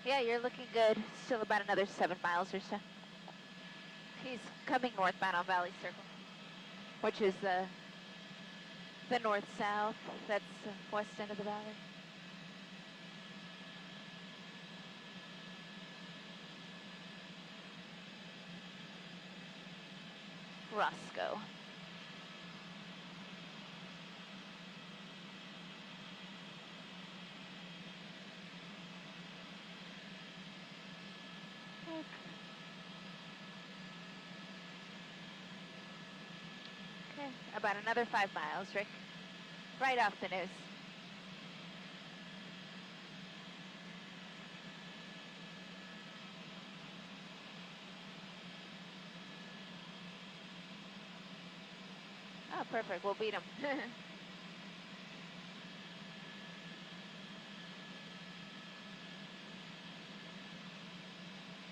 Yeah, you're looking good. Still about another 7 miles or so. He's coming northbound on Valley Circle, which is the north-south. That's the west end of the valley. Roscoe. Okay, about another 5 miles, Rick. Right off the nose. Oh, perfect. We'll beat him.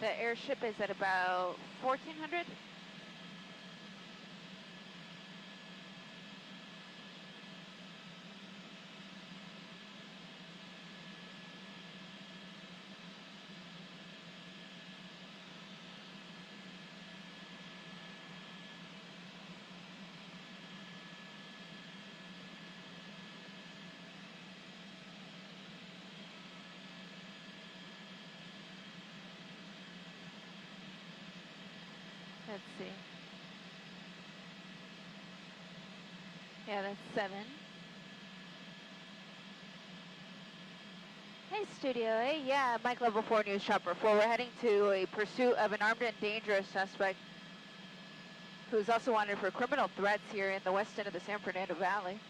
The airship is at about 1,400. Let's see. Yeah, that's 7. Hey, Studio A. Yeah, Mike Level 4 News Chopper 4. We're heading to a pursuit of an armed and dangerous suspect who's also wanted for criminal threats here in the west end of the San Fernando Valley.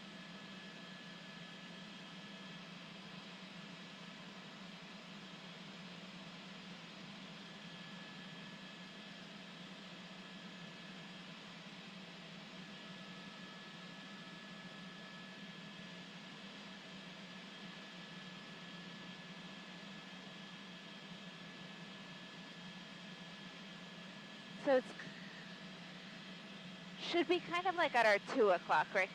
So it's should be kind of like at our 2 o'clock, Rick.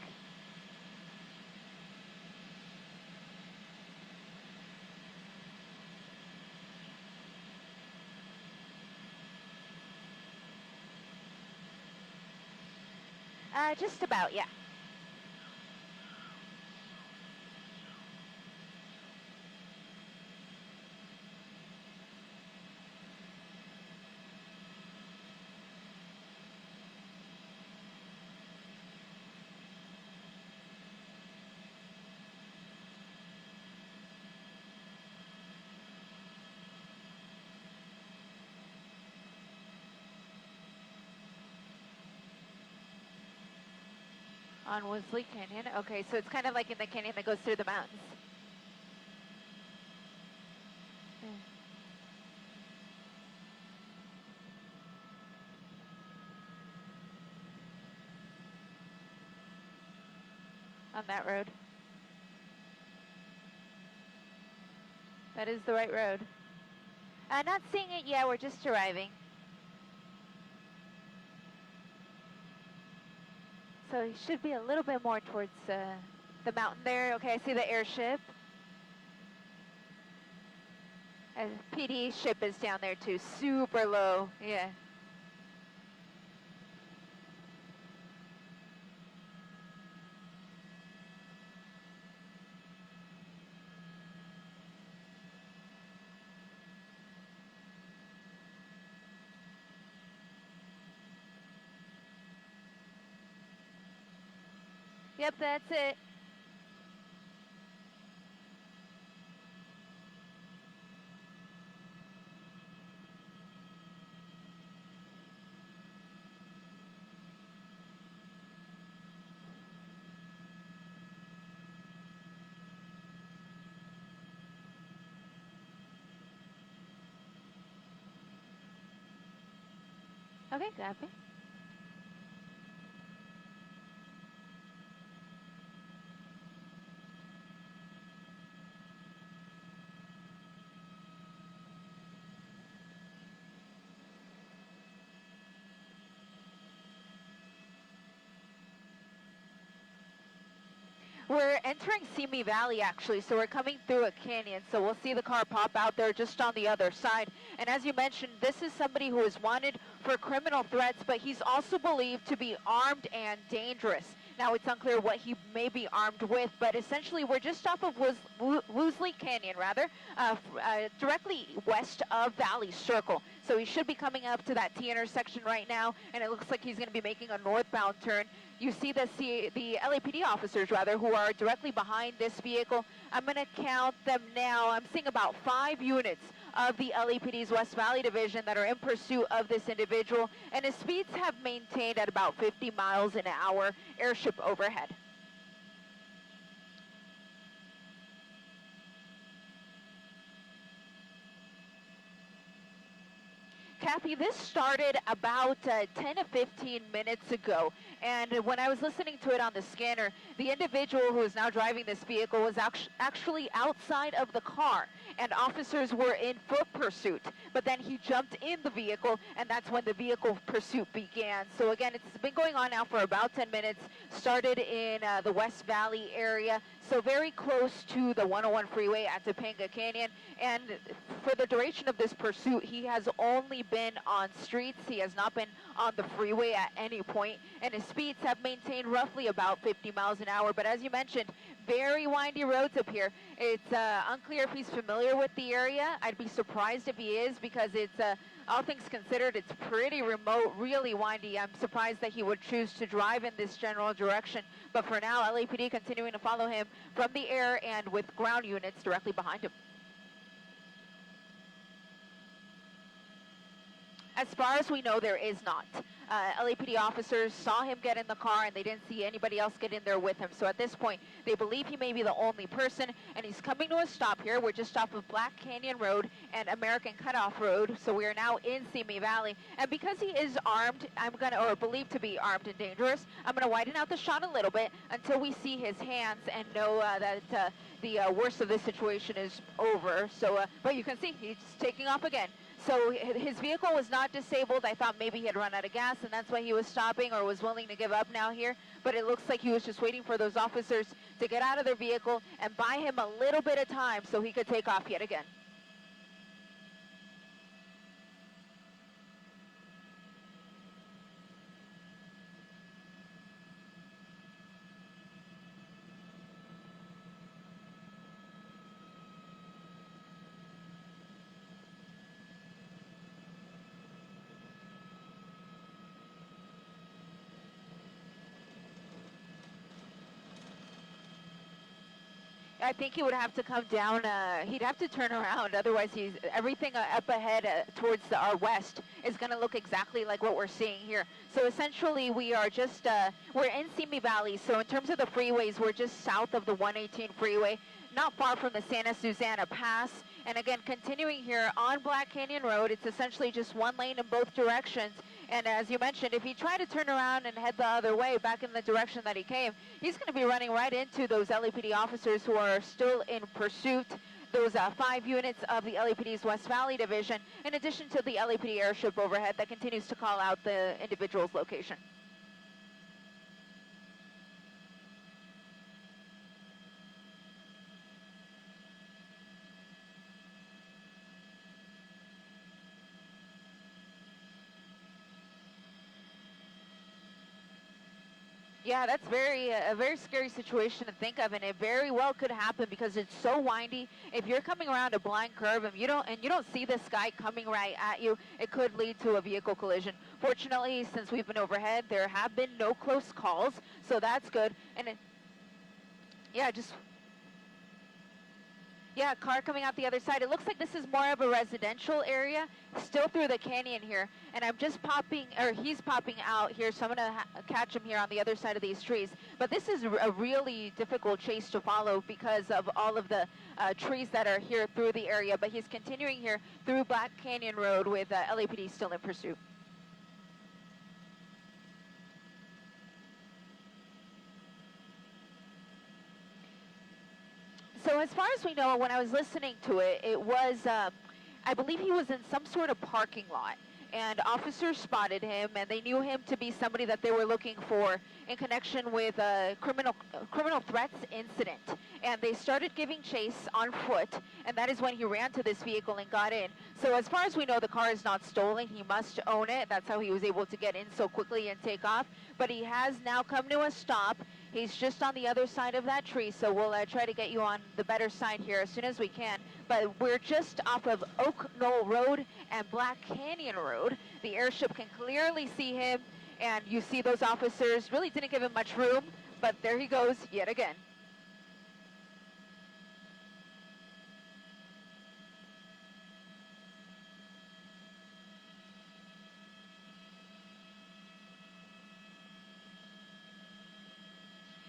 Just about, yeah. On Woolsey Canyon. Okay, so it's kind of like in the canyon that goes through the mountains. Yeah. On that road. That is the right road. Not seeing it yet, we're just arriving. So he should be a little bit more towards the mountain there. Okay, I see the airship. PD ship is down there too, super low, yeah. Yep, that's it. Okay, copy. We're entering Simi Valley, actually, so we're coming through a canyon, so we'll see the car pop out there just on the other side. And as you mentioned, this is somebody who is wanted for criminal threats, but he's also believed to be armed and dangerous. Now, it's unclear what he may be armed with, but essentially we're just off of Woolsey Canyon, directly west of Valley Circle. So he should be coming up to that T intersection right now, and it looks like he's going to be making a northbound turn. You see the LAPD officers, who are directly behind this vehicle. I'm going to count them now. I'm seeing about 5 units of the LAPD's West Valley Division that are in pursuit of this individual, and his speeds have maintained at about 50 miles an hour, airship overhead. Kathy, this started about 10 to 15 minutes ago, and when I was listening to it on the scanner, the individual who is now driving this vehicle was actually outside of the car, and officers were in foot pursuit, but then he jumped in the vehicle, and that's when the vehicle pursuit began. So again, it's been going on now for about 10 minutes, started in the West Valley area, so very close to the 101 freeway at Topanga Canyon, and for the duration of this pursuit, he has only been on streets. He has not been on the freeway at any point, and his speeds have maintained roughly about 50 miles an hour. But as you mentioned, very windy roads up here. It's unclear if he's familiar with the area. I'd be surprised if he is, because it's, all things considered, it's pretty remote, really windy. I'm surprised that he would choose to drive in this general direction. But for now, LAPD continuing to follow him from the air and with ground units directly behind him. As far as we know, there is not. LAPD officers saw him get in the car, and they didn't see anybody else get in there with him. So at this point, they believe he may be the only person, and he's coming to a stop here. We're just off of Black Canyon Road and American Cutoff Road, so we are now in Simi Valley. And because he is armed, or believed to be armed and dangerous, I'm going to widen out the shot a little bit until we see his hands and know that the worst of this situation is over. So, but you can see he's taking off again. So his vehicle was not disabled. I thought maybe he had run out of gas, and that's why he was stopping or was willing to give up now here. But it looks like he was just waiting for those officers to get out of their vehicle and buy him a little bit of time so he could take off yet again. I think he would have to come down, he'd have to turn around, otherwise everything up ahead towards our west is going to look exactly like what we're seeing here. So essentially we are just, we're in Simi Valley, so in terms of the freeways, we're just south of the 118 freeway, not far from the Santa Susana Pass. And again, continuing here on Black Canyon Road, it's essentially just one lane in both directions. And as you mentioned, if he tried to turn around and head the other way, back in the direction that he came, he's going to be running right into those LAPD officers who are still in pursuit, those 5 units of the LAPD's West Valley Division, in addition to the LAPD airship overhead that continues to call out the individual's location. Yeah, that's a very scary situation to think of, and it very well could happen because it's so windy. If you're coming around a blind curve and you don't see this guy coming right at you, it could lead to a vehicle collision. Fortunately, since we've been overhead, there have been no close calls, so that's good. And yeah, car coming out the other side. It looks like this is more of a residential area, still through the canyon here. And I'm just he's popping out here, so I'm going to catch him here on the other side of these trees. But this is a really difficult chase to follow because of all of the trees that are here through the area. But he's continuing here through Black Canyon Road with LAPD still in pursuit. So as far as we know, when I was listening to it, it was, I believe he was in some sort of parking lot. and officers spotted him, and they knew him to be somebody that they were looking for in connection with a criminal threats incident. And they started giving chase on foot, and that is when he ran to this vehicle and got in. So as far as we know, the car is not stolen. He must own it. That's how he was able to get in so quickly and take off. But he has now come to a stop. He's just on the other side of that tree, so we'll try to get you on the better side here as soon as we can. But we're just off of Oak Knoll Road and Black Canyon Road. The airship can clearly see him, and you see those officers really didn't give him much room, but there he goes yet again.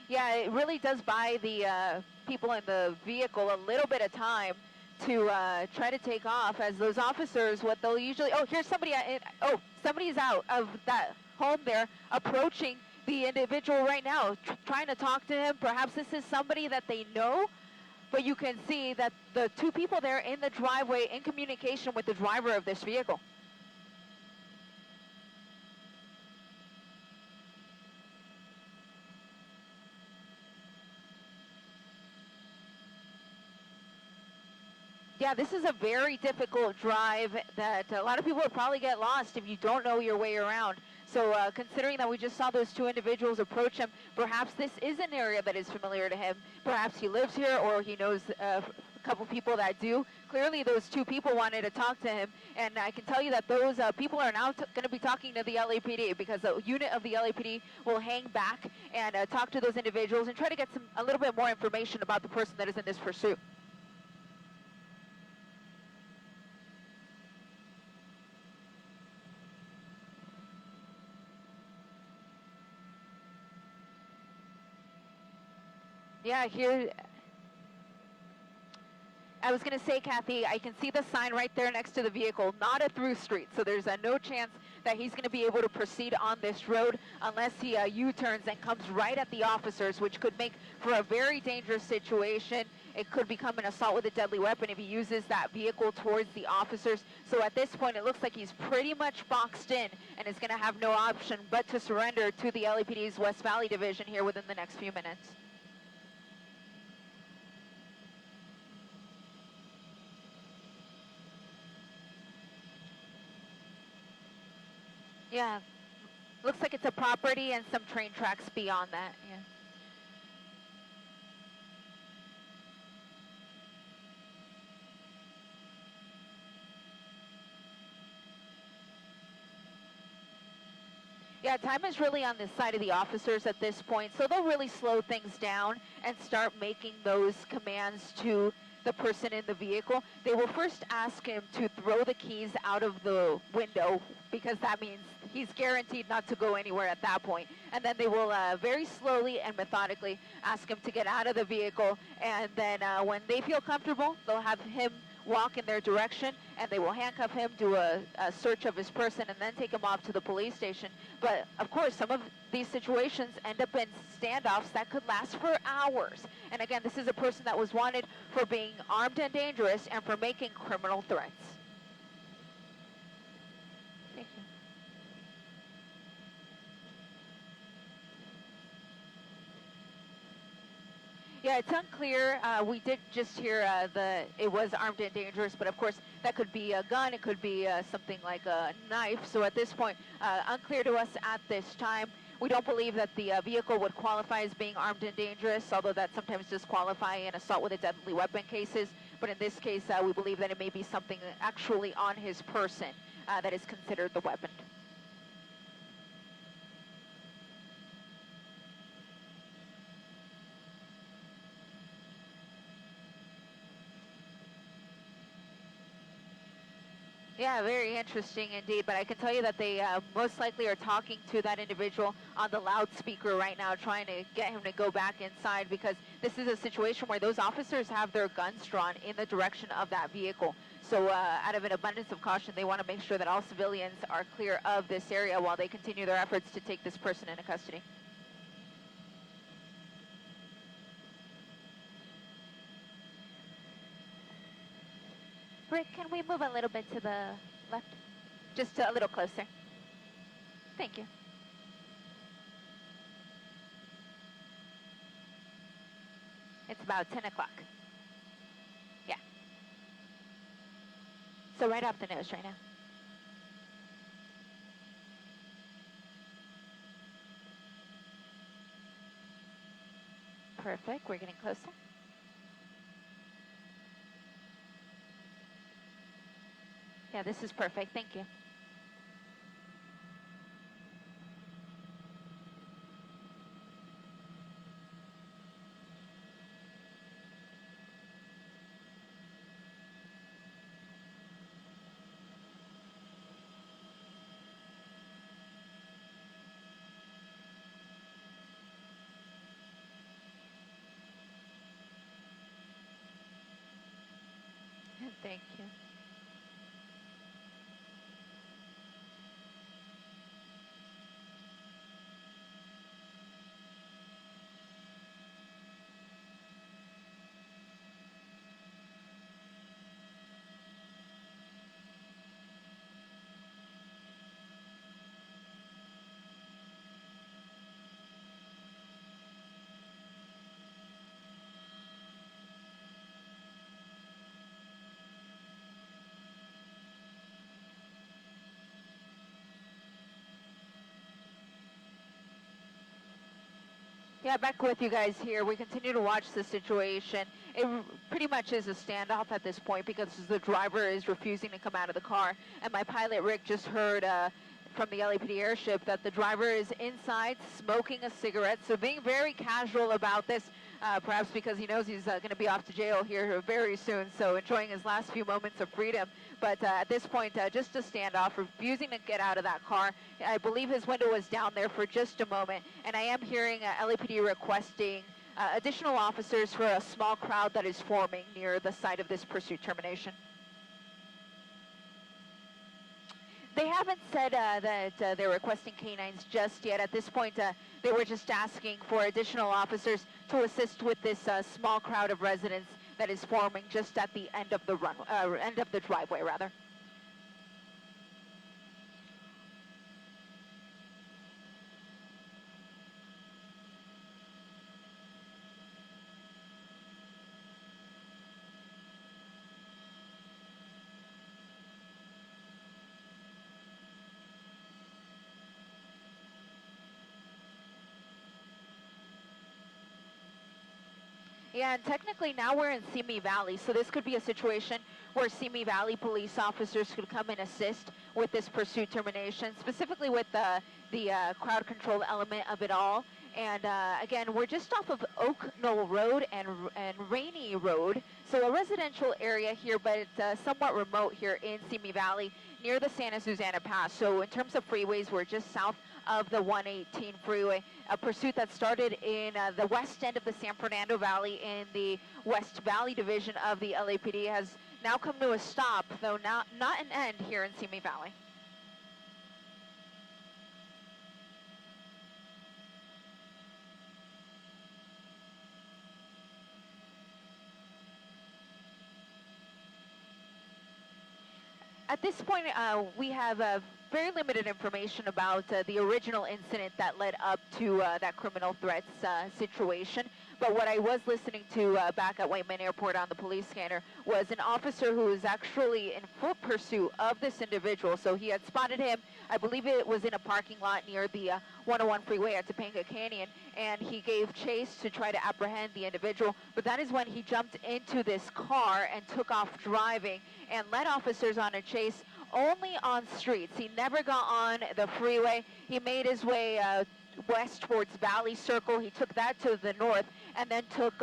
Yeah, it really does buy the people in the vehicle a little bit of time to try to take off, as those officers, what they'll usually, oh, here's somebody, somebody's out of that home there, approaching the individual right now, trying to talk to him. Perhaps this is somebody that they know, but you can see that the two people there in the driveway in communication with the driver of this vehicle. Yeah, this is a very difficult drive that a lot of people would probably get lost if you don't know your way around. So considering that we just saw those two individuals approach him, perhaps this is an area that is familiar to him. Perhaps he lives here, or he knows a couple people that do. Clearly those two people wanted to talk to him, and I can tell you that those people are now going to be talking to the LAPD, because a unit of the LAPD will hang back and talk to those individuals and try to get a little bit more information about the person that is in this pursuit. Yeah, here, I was going to say, Kathy, I can see the sign right there next to the vehicle, not a through street, so there's no chance that he's going to be able to proceed on this road unless he U-turns and comes right at the officers, which could make for a very dangerous situation. It could become an assault with a deadly weapon if he uses that vehicle towards the officers. So at this point, it looks like he's pretty much boxed in and is going to have no option but to surrender to the LAPD's West Valley Division here within the next few minutes. Yeah, looks like it's a property and some train tracks beyond that, yeah. Yeah, time is really on the side of the officers at this point, so they'll really slow things down and start making those commands to the person in the vehicle. They will first ask him to throw the keys out of the window, because that means he's guaranteed not to go anywhere at that point. And then they will very slowly and methodically ask him to get out of the vehicle, and then when they feel comfortable, they'll have him walk in their direction, and they will handcuff him, do a search of his person, and then take him off to the police station. But of course, some of these situations end up in standoffs that could last for hours. And again, this is a person that was wanted for being armed and dangerous and for making criminal threats. Thank you. Yeah, it's unclear. We did just hear it was armed and dangerous, but of course that could be a gun, it could be something like a knife. So at this point, unclear to us at this time. We don't believe that the vehicle would qualify as being armed and dangerous, although that sometimes does qualify in assault with a deadly weapon cases. But in this case, we believe that it may be something actually on his person that is considered the weapon. Yeah, very interesting indeed. But I can tell you that they most likely are talking to that individual on the loudspeaker right now, trying to get him to go back inside, because this is a situation where those officers have their guns drawn in the direction of that vehicle. So out of an abundance of caution, they want to make sure that all civilians are clear of this area while they continue their efforts to take this person into custody. Rick, can we move a little bit to the left? Just a little closer. Thank you. It's about 10 o'clock. Yeah. So right off the nose right now. Perfect. We're getting closer. Yeah, this is perfect. Thank you. Thank you. Yeah, back with you guys here. We continue to watch the situation. It pretty much is a standoff at this point because the driver is refusing to come out of the car. And my pilot, Rick, just heard from the LAPD airship that the driver is inside smoking a cigarette. So being very casual about this, perhaps because he knows he's going to be off to jail here very soon. So enjoying his last few moments of freedom. But at this point, just a standoff, refusing to get out of that car. I believe his window was down there for just a moment. And I am hearing LAPD requesting additional officers for a small crowd that is forming near the site of this pursuit termination. They haven't said that they're requesting canines just yet. At this point, they were just asking for additional officers to assist with this small crowd of residents that is forming just at the end of the end of the driveway, rather. Yeah, and technically now we're in Simi Valley, so this could be a situation where Simi Valley police officers could come and assist with this pursuit termination, specifically with the crowd control element of it all. And again, we're just off of Oak Knoll Road and Rainy Road, so a residential area here, but it's somewhat remote here in Simi Valley near the Santa Susana Pass. So in terms of freeways, we're just south of the 118 freeway, a pursuit that started in the west end of the San Fernando Valley in the West Valley division of the LAPD has now come to a stop, though not an end here in Simi Valley. At this point, we have very limited information about the original incident that led up to that criminal threats situation. But what I was listening to back at Whiteman Airport on the police scanner was an officer who was actually in full pursuit of this individual. So he had spotted him, I believe it was in a parking lot near the 101 freeway at Topanga Canyon, and he gave chase to try to apprehend the individual. But that is when he jumped into this car and took off driving and led officers on a chase only on streets. He never got on the freeway. He made his way west towards Valley Circle. He took that to the north and then took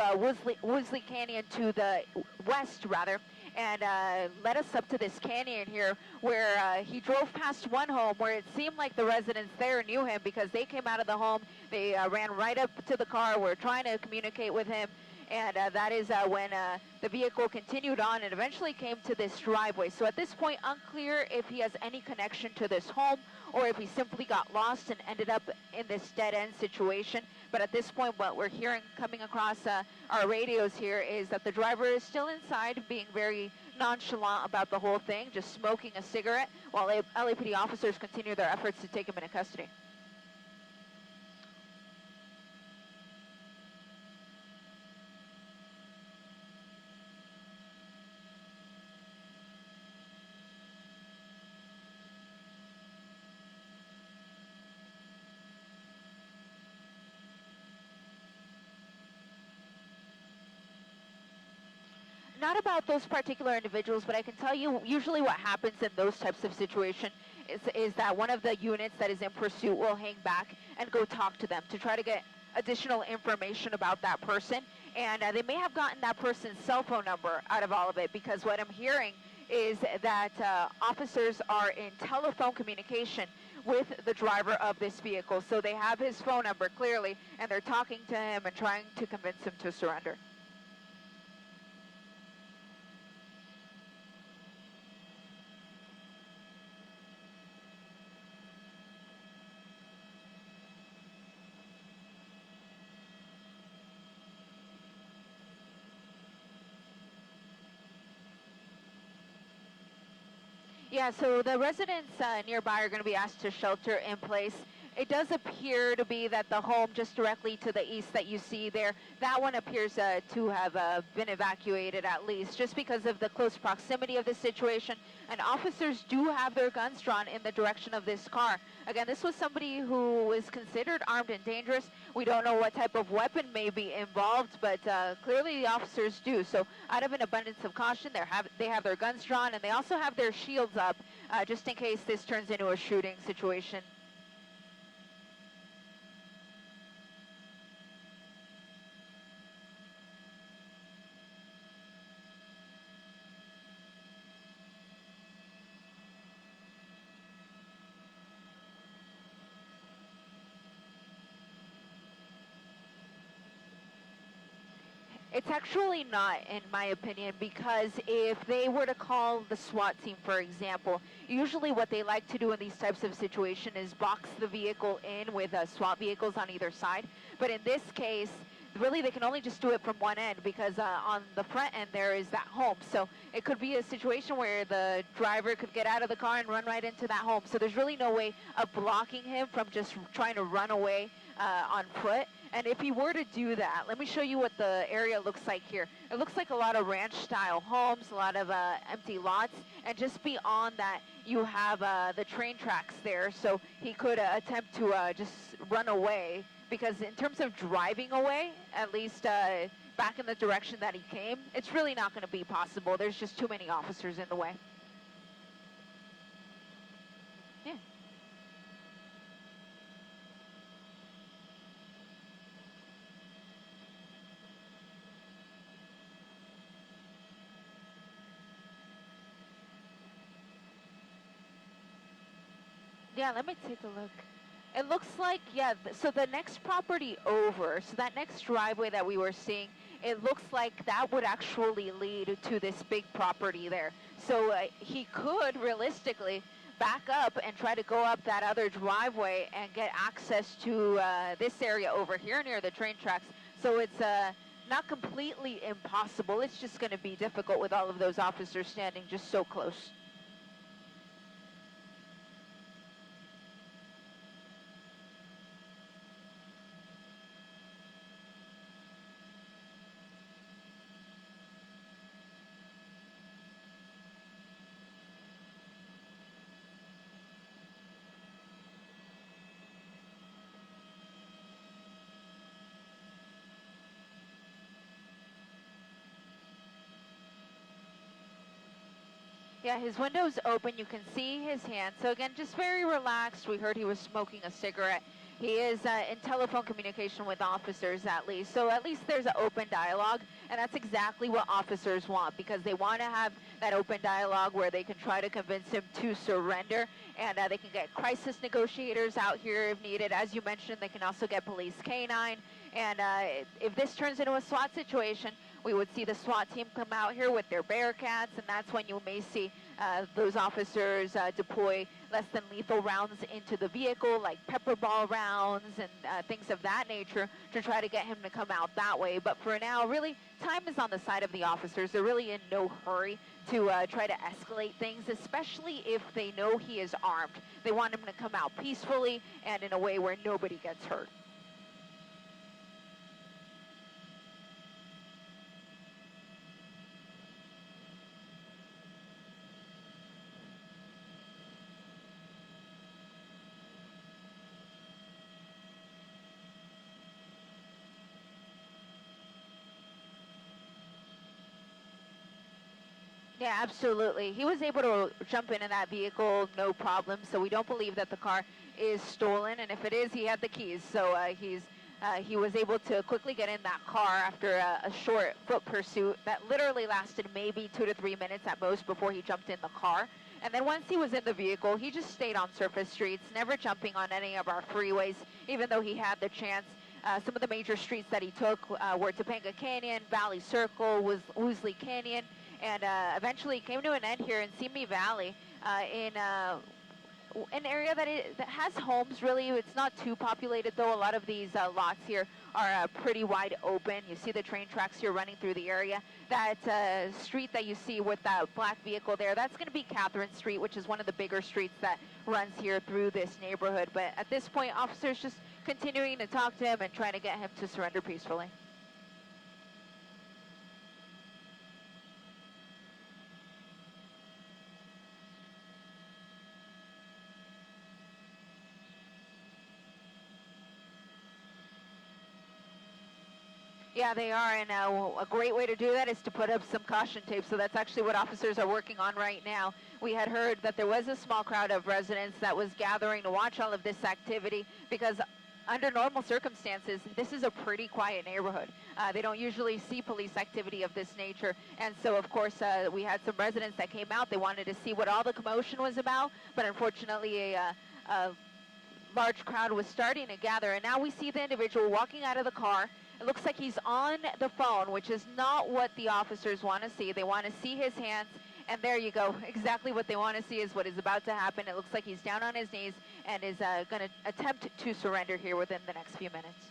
Woolsey Canyon to the west, rather, and led us up to this canyon here where he drove past one home where it seemed like the residents there knew him because they came out of the home. They ran right up to the car, were trying to communicate with him. And that is when the vehicle continued on and eventually came to this driveway. So at this point, unclear if he has any connection to this home or if he simply got lost and ended up in this dead-end situation. But at this point, what we're hearing coming across our radios here is that the driver is still inside, being very nonchalant about the whole thing, just smoking a cigarette, while LAPD officers continue their efforts to take him into custody. Not about those particular individuals, but I can tell you usually what happens in those types of situations is that one of the units that is in pursuit will hang back and go talk to them to try to get additional information about that person. And they may have gotten that person's cell phone number out of all of it, because what I'm hearing is that officers are in telephone communication with the driver of this vehicle. So they have his phone number clearly, and they're talking to him and trying to convince him to surrender. Yeah, so the residents nearby are going to be asked to shelter in place. It does appear to be that the home just directly to the east that you see there, that one appears to have been evacuated at least, just because of the close proximity of the situation. And officers do have their guns drawn in the direction of this car. Again, this was somebody who was considered armed and dangerous. We don't know what type of weapon may be involved, but clearly the officers do. So out of an abundance of caution, they have their guns drawn, and they also have their shields up just in case this turns into a shooting situation. It's actually not, in my opinion, because if they were to call the SWAT team, for example, usually what they like to do in these types of situations is box the vehicle in with SWAT vehicles on either side. But in this case, really they can only just do it from one end, because on the front end there is that home. So it could be a situation where the driver could get out of the car and run right into that home. So there's really no way of blocking him from just trying to run away on foot. And if he were to do that, let me show you what the area looks like here. It looks like a lot of ranch-style homes, a lot of empty lots, and just beyond that, you have the train tracks there. So he could attempt to just run away, because in terms of driving away, at least back in the direction that he came, it's really not going to be possible. There's just too many officers in the way. Yeah. Yeah, let me take a look. It looks like, yeah, so the next property over, so that next driveway that we were seeing, it looks like that would actually lead to this big property there. So he could realistically back up and try to go up that other driveway and get access to this area over here near the train tracks. So it's not completely impossible. It's just going to be difficult with all of those officers standing just so close. Yeah, his window's open. You can see his hand. So again, just very relaxed. We heard he was smoking a cigarette. He is in telephone communication with officers at least. So at least there's an open dialogue, and that's exactly what officers want, because they want to have that open dialogue where they can try to convince him to surrender, and they can get crisis negotiators out here if needed. As you mentioned, they can also get police canine. And if this turns into a SWAT situation, we would see the SWAT team come out here with their Bearcats, and that's when you may see those officers deploy less than lethal rounds into the vehicle, like pepper ball rounds and things of that nature, to try to get him to come out that way. But for now, really, time is on the side of the officers. They're really in no hurry to try to escalate things, especially if they know he is armed. They want him to come out peacefully and in a way where nobody gets hurt. Yeah, absolutely. He was able to jump into that vehicle, no problem. So we don't believe that the car is stolen. And if it is, he had the keys. So he was able to quickly get in that car after a short foot pursuit that literally lasted maybe 2 to 3 minutes at most before he jumped in the car. And then once he was in the vehicle, he just stayed on surface streets, never jumping on any of our freeways, even though he had the chance. Some of the major streets that he took were Topanga Canyon, Valley Circle, Woolsey Canyon, and eventually came to an end here in Simi Valley in an area that has homes. Really, it's not too populated, though. A lot of these lots here are pretty wide open. You see the train tracks here running through the area. That street that you see with that black vehicle there, that's going to be Catherine Street, which is one of the bigger streets that runs here through this neighborhood. But at this point, officers just continuing to talk to him and trying to get him to surrender peacefully. Yeah, they are, and a great way to do that is to put up some caution tape. So that's actually what officers are working on right now. We had heard that there was a small crowd of residents that was gathering to watch all of this activity because under normal circumstances, this is a pretty quiet neighborhood. They don't usually see police activity of this nature. And so, of course, we had some residents that came out. They wanted to see what all the commotion was about, but unfortunately a large crowd was starting to gather. And now we see the individual walking out of the car. It looks like he's on the phone, which is not what the officers want to see. They want to see his hands, and there you go. Exactly what they want to see is what is about to happen. It looks like he's down on his knees and is going to attempt to surrender here within the next few minutes.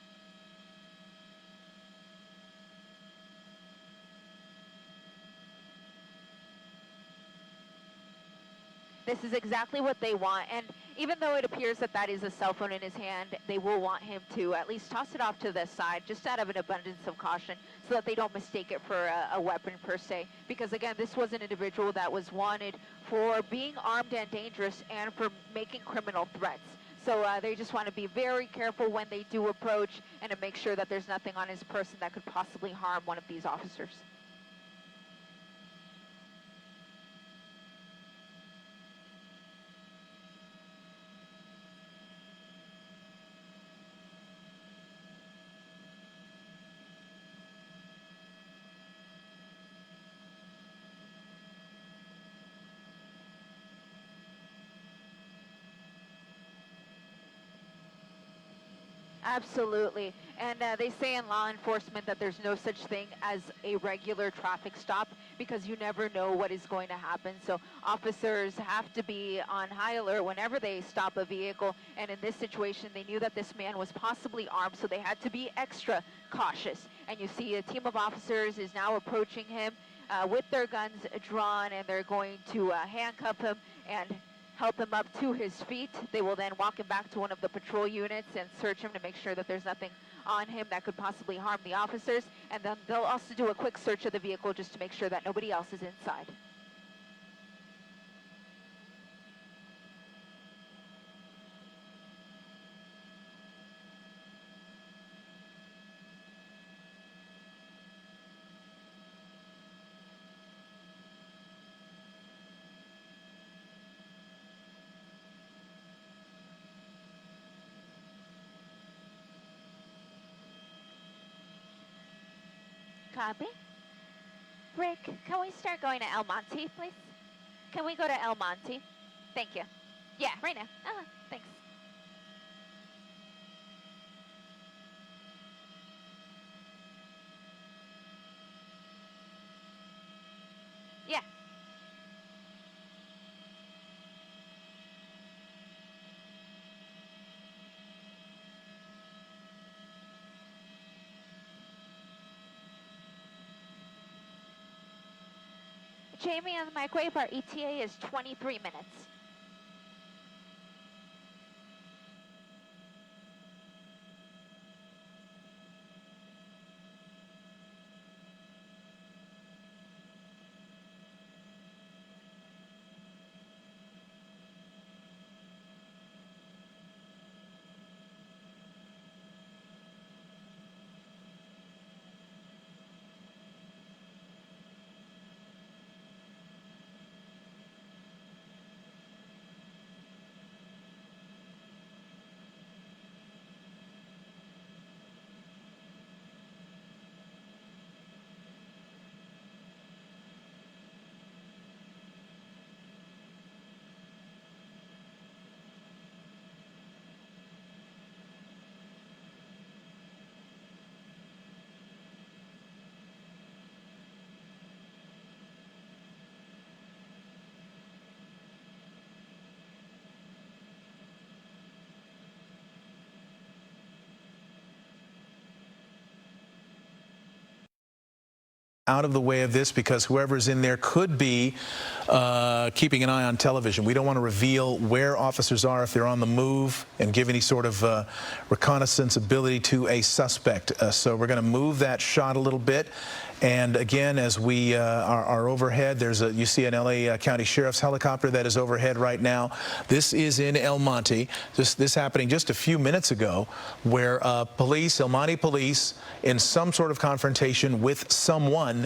This is exactly what they want, and even though it appears that that is a cell phone in his hand, they will want him to at least toss it off to the side, just out of an abundance of caution, so that they don't mistake it for a weapon per se. Because again, this was an individual that was wanted for being armed and dangerous and for making criminal threats. So they just want to be very careful when they do approach and to make sure that there's nothing on his person that could possibly harm one of these officers. Absolutely. And they say in law enforcement that there's no such thing as a regular traffic stop because you never know what is going to happen. So officers have to be on high alert whenever they stop a vehicle. And in this situation, they knew that this man was possibly armed, so they had to be extra cautious. And you see a team of officers is now approaching him with their guns drawn, and they're going to handcuff him and help him up to his feet. They will then walk him back to one of the patrol units and search him to make sure that there's nothing on him that could possibly harm the officers. And then they'll also do a quick search of the vehicle just to make sure that nobody else is inside. Copy. Rick, can we start going to El Monte, please? Can we go to El Monte? Thank you. Yeah, right now. Thanks. Jamie and the microwave, our ETA is 23 minutes. Out of the way of this, because whoever's in there could be keeping an eye on television. We don't want to reveal where officers are if they're on the move and give any sort of reconnaissance ability to a suspect. So we're going to move that shot a little bit. And again, as we are overhead, you see an LA County Sheriff's helicopter that is overhead right now. This is in El Monte. This happening just a few minutes ago, where El Monte police, in some sort of confrontation with someone,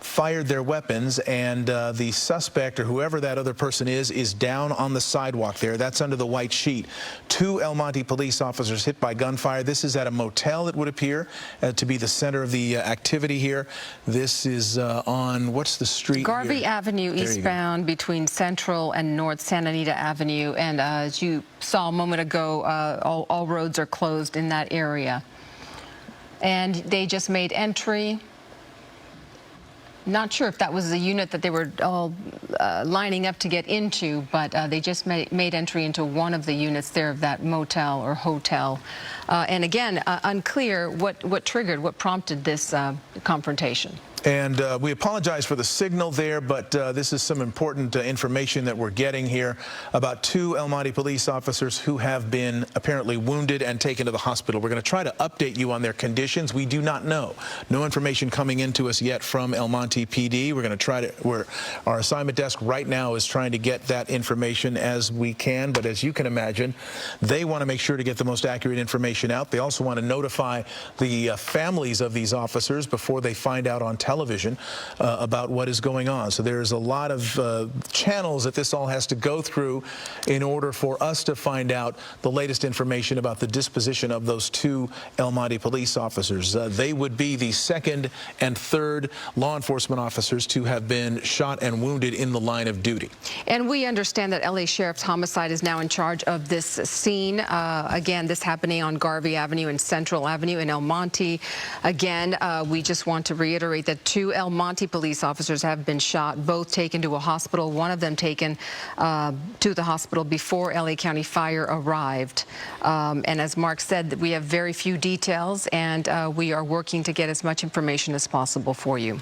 fired their weapons, and the suspect, or whoever that other person is down on the sidewalk there. That's under the white sheet. 2 El Monte police officers hit by gunfire. This is at a motel, it would appear, to be the center of the activity here. This is on, what's the street Garvey here? Avenue eastbound between Central and North Santa Anita Avenue. And as you saw a moment ago, all roads are closed in that area. And they just made entry. Not sure if that was the unit that they were all lining up to get into, but they just made entry into one of the units there of that motel or hotel. And again, unclear what prompted this confrontation. And we apologize for the signal there, but this is some important information that we're getting here about 2 El Monte police officers who have been apparently wounded and taken to the hospital. We're going to try to update you on their conditions. We do not know. No information coming into us yet from El Monte PD. We're going to try to, our assignment desk right now is trying to get that information as we can. But as you can imagine, they want to make sure to get the most accurate information out. They also want to notify the families of these officers before they find out on television about what is going on. So there's a lot of channels that this all has to go through in order for us to find out the latest information about the disposition of those 2 El Monte police officers. They would be the 2nd and 3rd law enforcement officers to have been shot and wounded in the line of duty. And we understand that LA Sheriff's Homicide is now in charge of this scene. Again, this happening on Garvey Avenue and Central Avenue in El Monte. Again, we just want to reiterate that 2 El Monte police officers have been shot, both taken to a hospital, one of them taken to the hospital before LA County Fire arrived. And as Mark said, we have very few details, and we are working to get as much information as possible for you.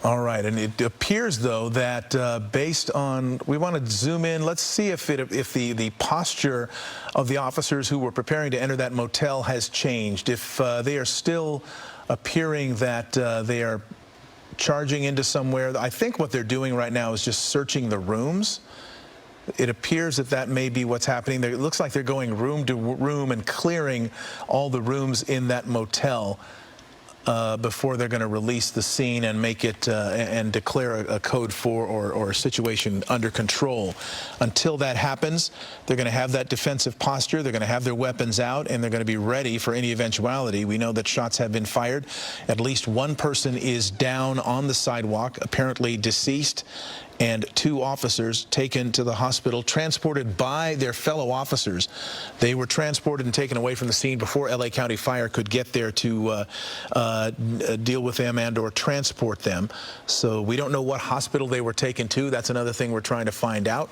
All right, and it appears, though, that based on, we want to zoom in. Let's see if the posture of the officers who were preparing to enter that motel has changed. If they are still appearing that they are charging into somewhere. I think what they're doing right now is just searching the rooms. It appears that may be what's happening there. It looks like they're going room to room and clearing all the rooms in that motel before they're going to release the scene and make it and declare a code 4 or a situation under control. Until that happens, they're going to have that defensive posture. They're going to have their weapons out, and they're going to be ready for any eventuality. We know that shots have been fired. At least one person is down on the sidewalk, apparently deceased, and 2 officers taken to the hospital, transported by their fellow officers. They were transported and taken away from the scene before LA County Fire could get there to deal with them and or transport them. So we don't know what hospital they were taken to. That's another thing we're trying to find out.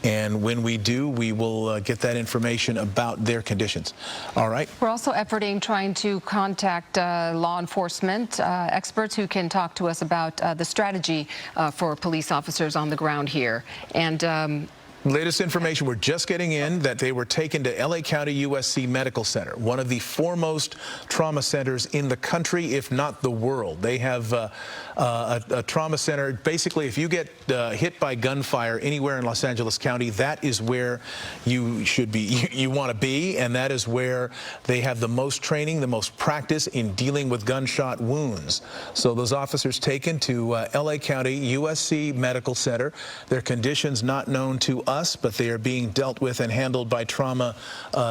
And when we do, we will get that information about their conditions. All right. We're also trying to contact law enforcement experts who can talk to us about the strategy for police officers officers on the ground here. And latest information we're just getting in that they were taken to LA County USC Medical Center, one of the foremost trauma centers in the country, if not the world. They have a trauma center. Basically, if you get hit by gunfire anywhere in Los Angeles County, that is where you should be, you want to be, and that is where they have the most training, the most practice in dealing with gunshot wounds. So those officers taken to LA County USC Medical Center. Their conditions not known to us, but they are being dealt with and handled by trauma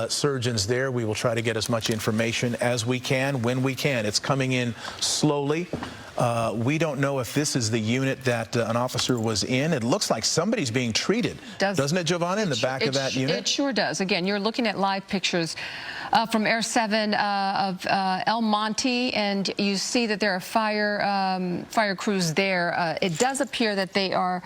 surgeons there. We will try to get as much information as we can when we can. It's coming in slowly. We don't know if this is the unit that an officer was in. It looks like somebody's being treated, doesn't it, Giovanna, in the back of that unit? It sure does. Again, you're looking at live pictures from Air 7 of El Monte, and you see that there are fire crews there. It does appear that they are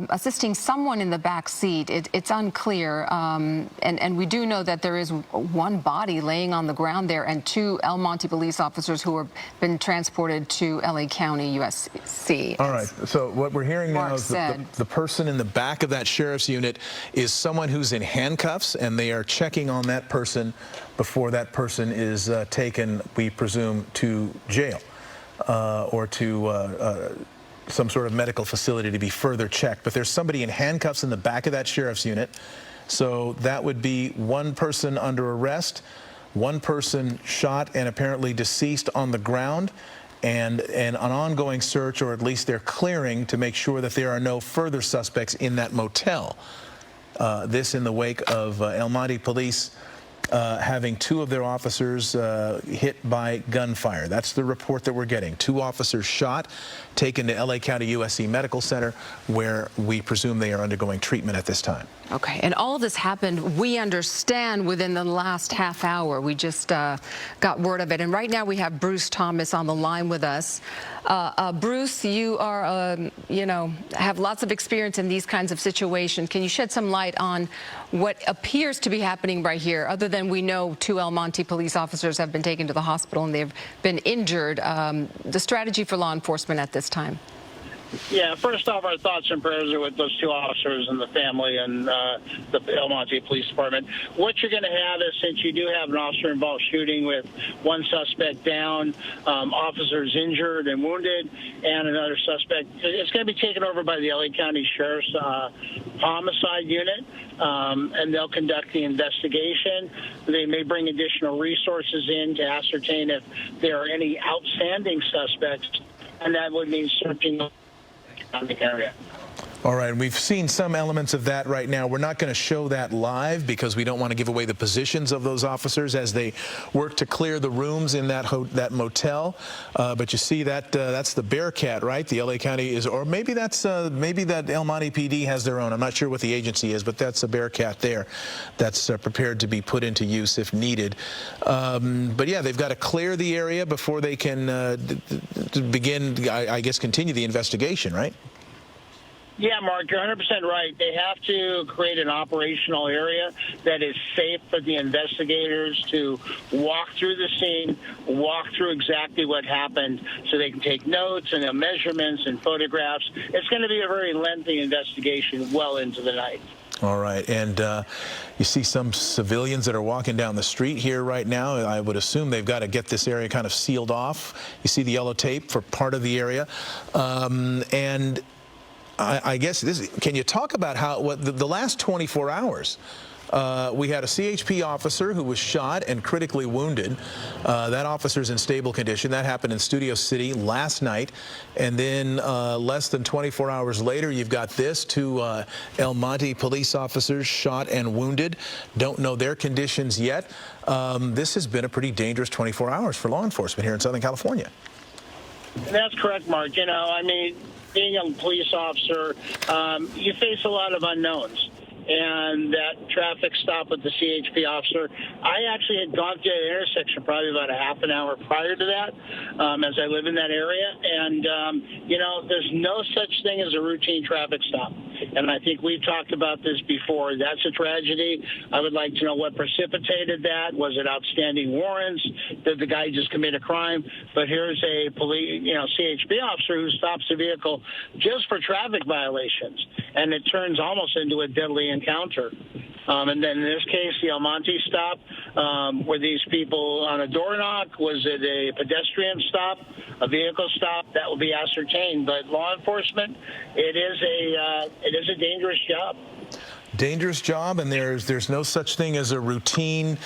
assisting someone in the back seat. It's unclear, and we do know that there is one body laying on the ground there and 2 El Monte police officers who have been transported to LA County USC. All right, so what we're hearing now is the person in the back of that sheriff's unit is someone who's in handcuffs, and they are checking on that person before that person is taken, we presume, to jail or to some sort of medical facility to be further checked. But there's somebody in handcuffs in the back of that sheriff's unit. So that would be one person under arrest, one person shot and apparently deceased on the ground, and an ongoing search, or at least they're clearing to make sure that there are no further suspects in that motel. This in the wake of El Monte police having 2 of their officers hit by gunfire. That's the report that we're getting. 2 officers shot, taken to LA County USC Medical Center, where we presume they are undergoing treatment at this time. Okay, and all of this happened, we understand, within the last half hour. We just got word of it. And right now we have Bruce Thomas on the line with us. Bruce, you are, have lots of experience in these kinds of situations. Can you shed some light on what appears to be happening right here, other than we know 2 El Monte police officers have been taken to the hospital and they've been injured, the strategy for law enforcement at this time? Yeah, first off, our thoughts and prayers are with those 2 officers and the family and the El Monte Police Department. What you're going to have is, since you do have an officer-involved shooting with 1 suspect down, officers injured and wounded, and another suspect, it's going to be taken over by the LA County Sheriff's homicide unit, and they'll conduct the investigation. They may bring additional resources in to ascertain if there are any outstanding suspects, and that would mean searching on the area. All right, we've seen some elements of that right now. We're not going to show that live because we don't want to give away the positions of those officers as they work to clear the rooms in that motel. But you see that that's the Bearcat, right? The LA County is, or maybe that's maybe that El Monte PD has their own. I'm not sure what the agency is, but that's a Bearcat there that's prepared to be put into use if needed. But yeah, they've got to clear the area before they can begin, I guess, continue the investigation, right? Yeah, Mark, you're 100% right. They have to create an operational area that is safe for the investigators to walk through the scene, walk through exactly what happened, so they can take notes and measurements and photographs. It's going to be a very lengthy investigation well into the night. All right, and you see some civilians that are walking down the street here right now. I would assume they've got to get this area kind of sealed off. You see the yellow tape for part of the area, and I guess can you talk about how the last 24 hours? We had a CHP officer who was shot and critically wounded. That officer's in stable condition. That happened in Studio City last night. And then less than 24 hours later, you've got this, 2 El Monte police officers shot and wounded. Don't know their conditions yet. This has been a pretty dangerous 24 hours for law enforcement here in Southern California. That's correct, Mark. I mean, being a police officer, you face a lot of unknowns. And that traffic stop with the CHP officer, I actually had gone through that intersection probably about a half an hour prior to that, as I live in that area. And, there's no such thing as a routine traffic stop. and I think we've talked about this before. That's a tragedy. I would like to know what precipitated that. Was it outstanding warrants? Did the guy just commit a crime? But here's a police, CHP officer who stops a vehicle just for traffic violations, and it turns almost into a deadly encounter. And then in this case, the El Monte stop, were these people on a door knock? Was it a pedestrian stop, a vehicle stop? That will be ascertained. But law enforcement, it is a dangerous job. Dangerous job, and there's no such thing as a routine,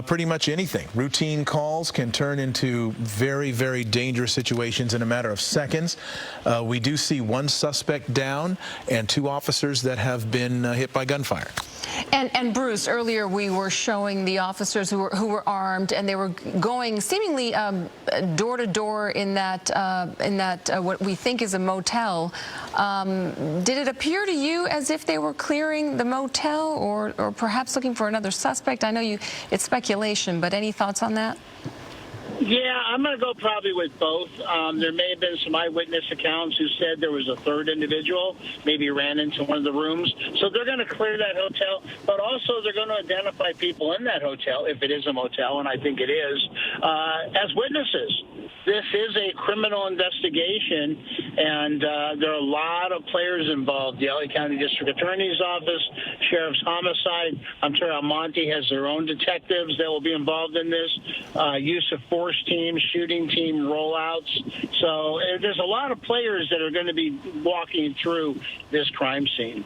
pretty much anything. Routine calls can turn into very, very dangerous situations in a matter of seconds. We do see one suspect down and 2 officers that have been hit by gunfire. And Bruce, earlier we were showing the officers who were armed, and they were going seemingly door to door in that what we think is a motel. Did it appear to you as if they were clearing the motel, or perhaps looking for another suspect? I know it's speculation, but any thoughts on that? Yeah, I'm going to go probably with both. There may have been some eyewitness accounts who said there was a third individual, maybe ran into one of the rooms. So they're going to clear that hotel, but also they're going to identify people in that hotel, if it is a motel, and I think it is, as witnesses. This is a criminal investigation, and there are a lot of players involved. The LA County District Attorney's Office, Sheriff's Homicide. I'm sure El Monte has their own detectives that will be involved in this. Use of force teams, shooting team rollouts. So there's a lot of players that are going to be walking through this crime scene.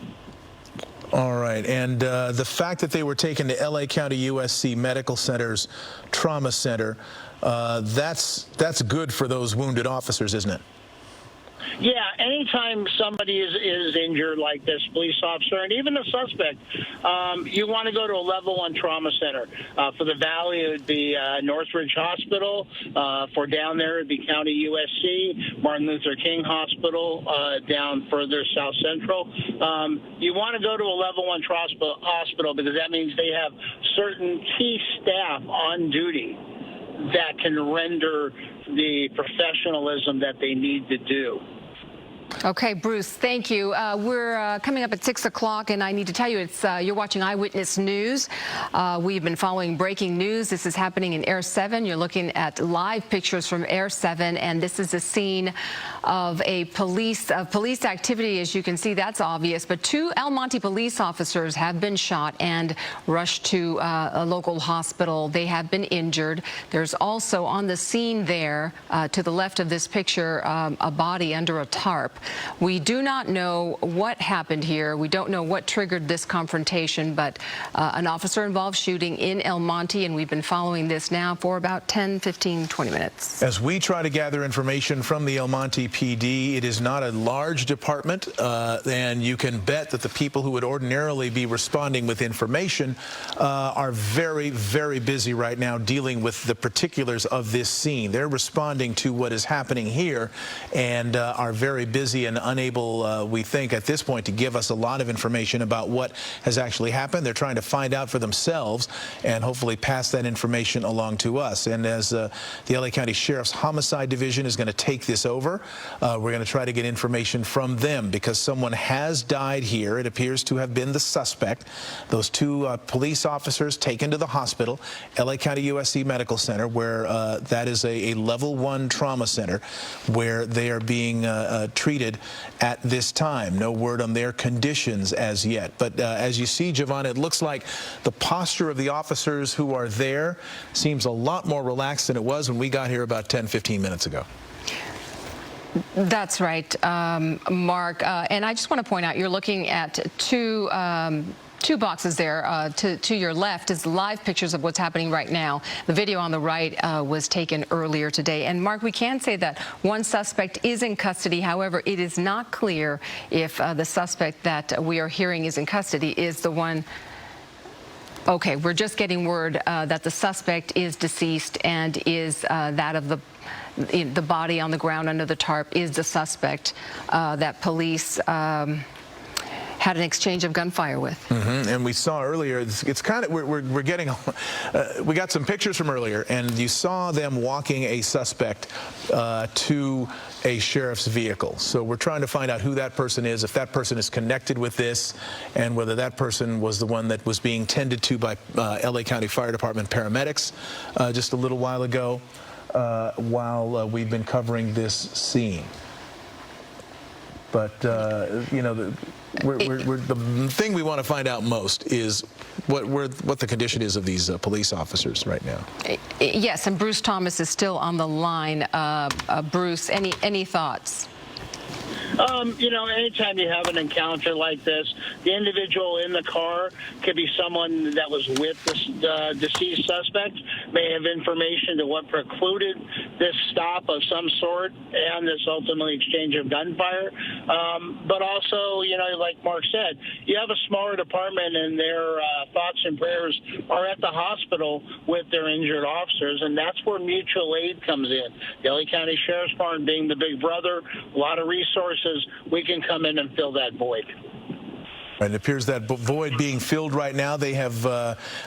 All right, and the fact that they were taken to LA County USC Medical Center's trauma center, that's good for those wounded officers, isn't it? Yeah, anytime somebody is injured like this police officer, and even a suspect, you want to go to a level 1 trauma center. For the Valley, it would be Northridge Hospital. For down there, it would be County USC, Martin Luther King Hospital, down further South Central. You want to go to a level 1 hospital because that means they have certain key staff on duty that can render the professionalism that they need to do. Okay, Bruce, thank you. We're coming up at 6 o'clock, and I need to tell you, you're watching Eyewitness News. We've been following breaking news. This is happening in Air 7. You're looking at live pictures from Air 7, and this is a scene of police activity. As you can see, that's obvious. But 2 El Monte police officers have been shot and rushed to a local hospital. They have been injured. There's also on the scene there, to the left of this picture, a body under a tarp. We do not know what happened here. We don't know what triggered this confrontation, but an officer-involved shooting in El Monte, and we've been following this now for about 10, 15, 20 minutes. As we try to gather information from the El Monte PD, it is not a large department, and you can bet that the people who would ordinarily be responding with information are very, very busy right now dealing with the particulars of this scene. They're responding to what is happening here and are very busy and unable, we think, at this point to give us a lot of information about what has actually happened. They're trying to find out for themselves and hopefully pass that information along to us. And as the LA County Sheriff's Homicide Division is going to take this over, we're going to try to get information from them because someone has died here. It appears to have been the suspect. Those 2 police officers taken to the hospital, LA County USC Medical Center, where that is a level 1 trauma center where they are being treated at this time. No word on their conditions as yet. But as you see, Javon, it looks like the posture of the officers who are there seems a lot more relaxed than it was when we got here about 10, 15 minutes ago. That's right, Mark. And I just want to point out, you're looking at two boxes there. To your left is live pictures of what's happening right now. The video on the right was taken earlier today. And Mark, we can say that one suspect is in custody. However, it is not clear if the suspect that we are hearing is in custody is the one. Okay, we're just getting word that the suspect is deceased and is that of the body on the ground under the tarp is the suspect that police had an exchange of gunfire with. And we saw earlier, it's kind of, we're getting, we got some pictures from earlier, and you saw them walking a suspect to a sheriff's vehicle. So we're trying to find out who that person is, if that person is connected with this, and whether that person was the one that was being tended to by LA County Fire Department paramedics just a little while ago while we've been covering this scene. But, you know, the thing we want to find out most is what the condition is of these police officers right now. Yes, and Bruce Thomas is still on the line. Bruce, any thoughts? You know, anytime you have an encounter like this, the individual in the car could be someone that was with the deceased suspect, may have information to what precluded this stop of some sort and this ultimately exchange of gunfire. But also, you know, like Mark said, you have a smaller department and their thoughts and prayers are at the hospital with their injured officers, and that's where mutual aid comes in. The LA County Sheriff's Department being the big brother, a lot of resources, we can come in and fill that void. It appears that void being filled right now. They have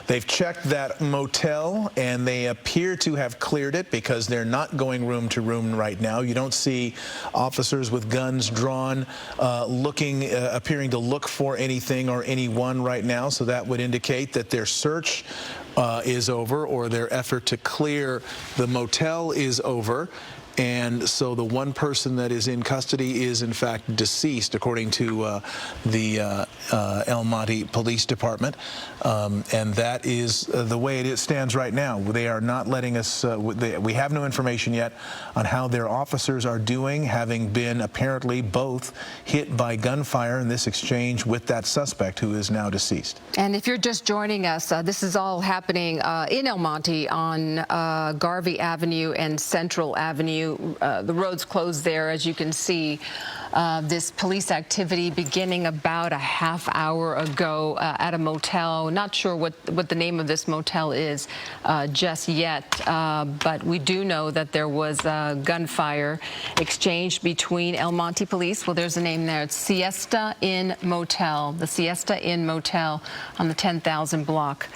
they've checked that motel and they appear to have cleared it because they're not going room to room right now. You don't see officers with guns drawn appearing to look for anything or anyone right now. So that would indicate that their search is over, or their effort to clear the motel is over. And so the one person that is in custody is, in fact, deceased, according to the El Monte Police Department. And that is the way it stands right now. They are not letting us, we have no information yet on how their officers are doing, having been apparently both hit by gunfire in this exchange with that suspect who is now deceased. And if you're just joining us, this is all happening in El Monte on Garvey Avenue and Central Avenue. The roads closed there, as you can see. This police activity beginning about a half hour ago at a motel. Not sure what the name of this motel is just yet, but we do know that there was gunfire exchanged between El Monte Police. Well, there's a name there. It's Siesta Inn Motel, the Siesta Inn Motel on the 10,000 block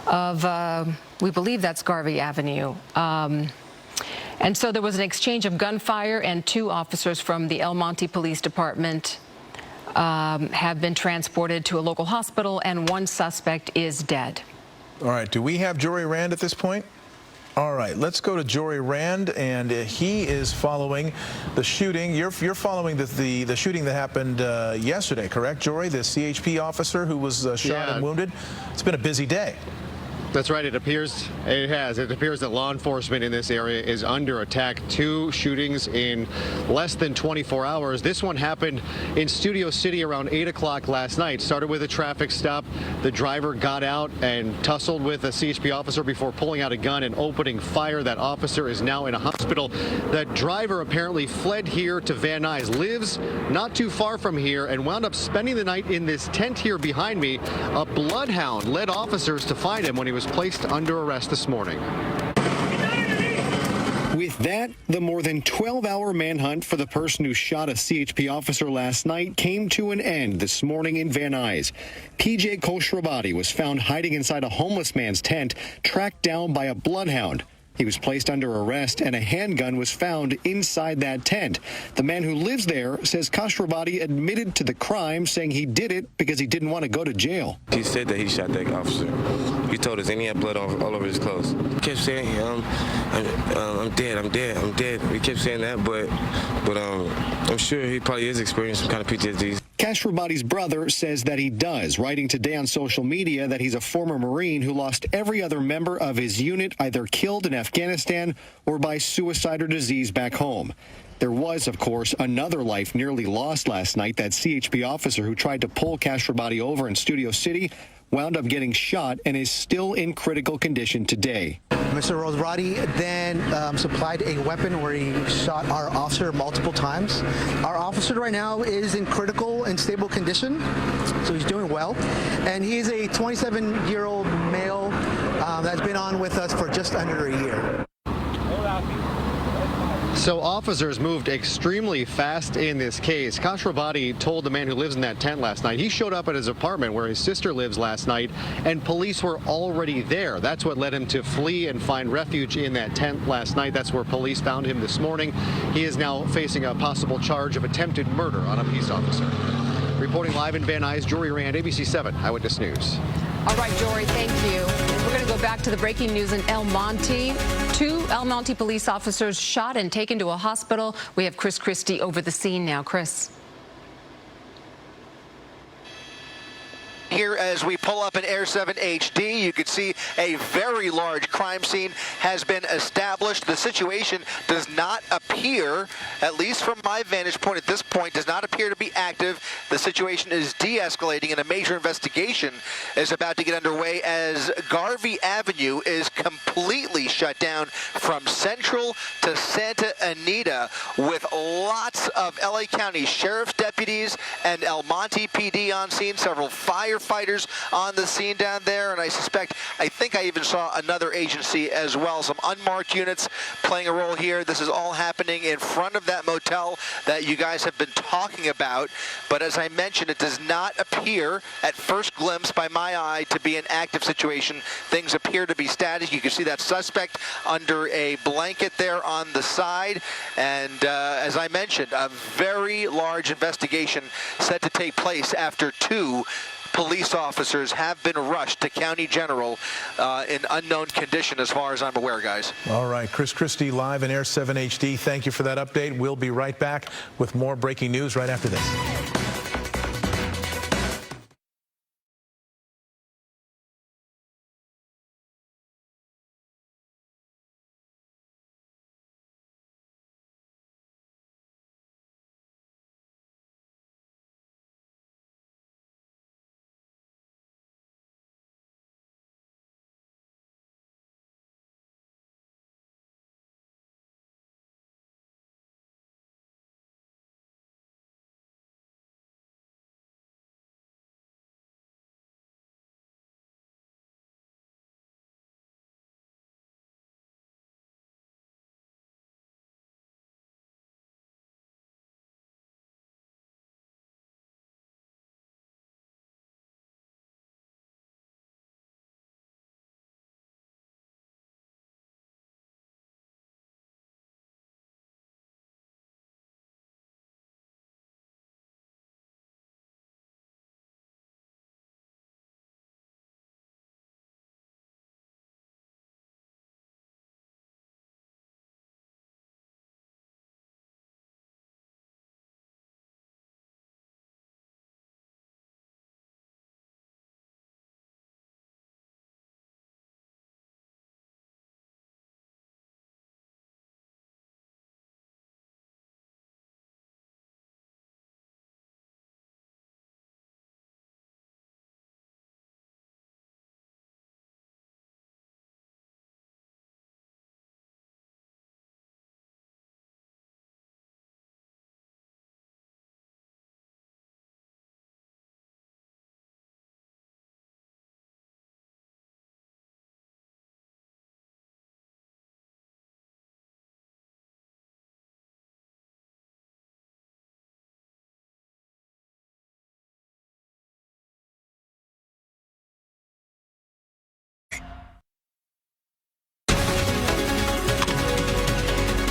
of, we believe that's Garvey Avenue. And so there was an exchange of gunfire, and 2 officers from the El Monte Police Department have been transported to a local hospital, and 1 suspect is dead. All right. Do we have Jory Rand at this point? All right. Let's go to Jory Rand, and he is following the shooting. You're following the shooting that happened yesterday, correct, Jory? The CHP officer who was shot and wounded. It's been a busy day. That's right. It appears that law enforcement in this area is under attack. 2 shootings in less than 24 hours. This one happened in Studio City around 8 o'clock last night. Started with a traffic stop. The driver got out and tussled with a CHP officer before pulling out a gun and opening fire. That officer is now in a hospital. That driver apparently fled here to Van Nuys, lives not too far from here, and wound up spending the night in this tent here behind me. A bloodhound led officers to find him when he was placed under arrest this morning. With that, the more than 12-hour manhunt for the person who shot a CHP officer last night came to an end this morning in Van Nuys. PJ Khoshrabadi was found hiding inside a homeless man's tent, tracked down by a bloodhound. He was placed under arrest, and a handgun was found inside that tent. The man who lives there says Khoshrabadi admitted to the crime, saying he did it because he didn't want to go to jail. He said that he shot that officer. He told us, and he had blood all over his clothes. He kept saying, I'm dead, I'm dead, I'm dead. He kept saying that, but I'm sure he probably is experiencing some kind of PTSD. Khoshrabadi's brother says that he does, writing today on social media that he's a former Marine who lost every other member of his unit either killed in Afghanistan or by suicide or disease back home. There was, of course, another life nearly lost last night. That CHP officer who tried to pull Khoshrabadi over in Studio City wound up getting shot and is still in critical condition today. Mr. Rosradi then supplied a weapon where he shot our officer multiple times. Our officer right now is in critical and stable condition, so he's doing well. And he is a 27-year-old male that's been on with us for just under a year. So officers moved extremely fast in this case. Khosrowshahi told the man who lives in that tent last night, he showed up at his apartment where his sister lives last night, and police were already there. That's what led him to flee and find refuge in that tent last night. That's where police found him this morning. He is now facing a possible charge of attempted murder on a peace officer. Reporting live in Van Nuys, Jory Rand, ABC 7 Eyewitness News. All right, Jory, thank you. We're going to go back to the breaking news in El Monte. 2 El Monte police officers shot and taken to a hospital. We have Chris Christie over the scene now. Chris. Here as we pull up in Air 7 HD, you can see a very large crime scene has been established. The situation does not appear, at least from my vantage point at this point, does not appear to be active. The situation is de-escalating and a major investigation is about to get underway as Garvey Avenue is completely shut down from Central to Santa Anita with lots of LA County Sheriff's deputies and El Monte PD on scene, several firefighters on the scene down there, and I think I even saw another agency as well. Some unmarked units playing a role here. This is all happening in front of that motel that you guys have been talking about, but as I mentioned, it does not appear at first glimpse by my eye to be an active situation. Things appear to be static. You can see that suspect under a blanket there on the side, and as I mentioned, a very large investigation set to take place after 2 police officers have been rushed to County General in unknown condition as far as I'm aware, guys. All right, Chris Christie live in Air 7 HD. Thank you for that update. We'll be right back with more breaking news right after this.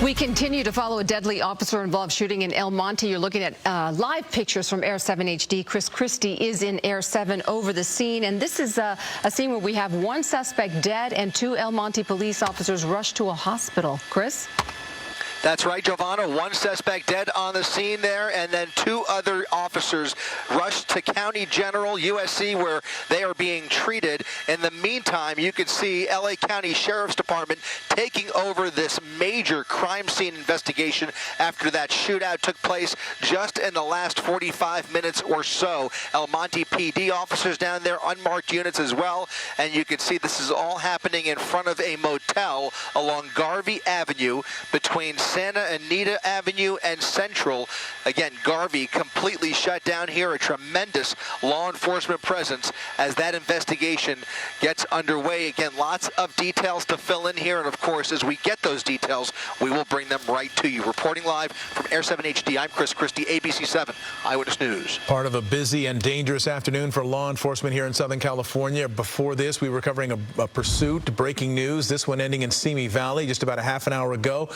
We continue to follow a deadly officer-involved shooting in El Monte. You're looking at live pictures from Air 7 HD. Chris Christie is in Air 7 over the scene. And this is a scene where we have 1 suspect dead and 2 El Monte police officers rushed to a hospital. Chris? That's right, Giovanna. 1 suspect dead on the scene there, and then 2 other officers rushed to County General, USC, where they are being treated. In the meantime, you can see LA County Sheriff's Department taking over this major crime scene investigation after that shootout took place just in the last 45 minutes or so. El Monte PD officers down there, unmarked units as well, and you can see this is all happening in front of a motel along Garvey Avenue between Santa Anita Avenue and Central. Again, Garvey completely shut down here. A tremendous law enforcement presence as that investigation gets underway. Again, lots of details to fill in here, and of course, as we get those details, we will bring them right to you. Reporting live from Air 7 HD, I'm Chris Christie, ABC 7 Eyewitness News. Part of a busy and dangerous afternoon for law enforcement here in Southern California. Before this, we were covering a pursuit, breaking news, this one ending in Simi Valley just about a half an hour ago.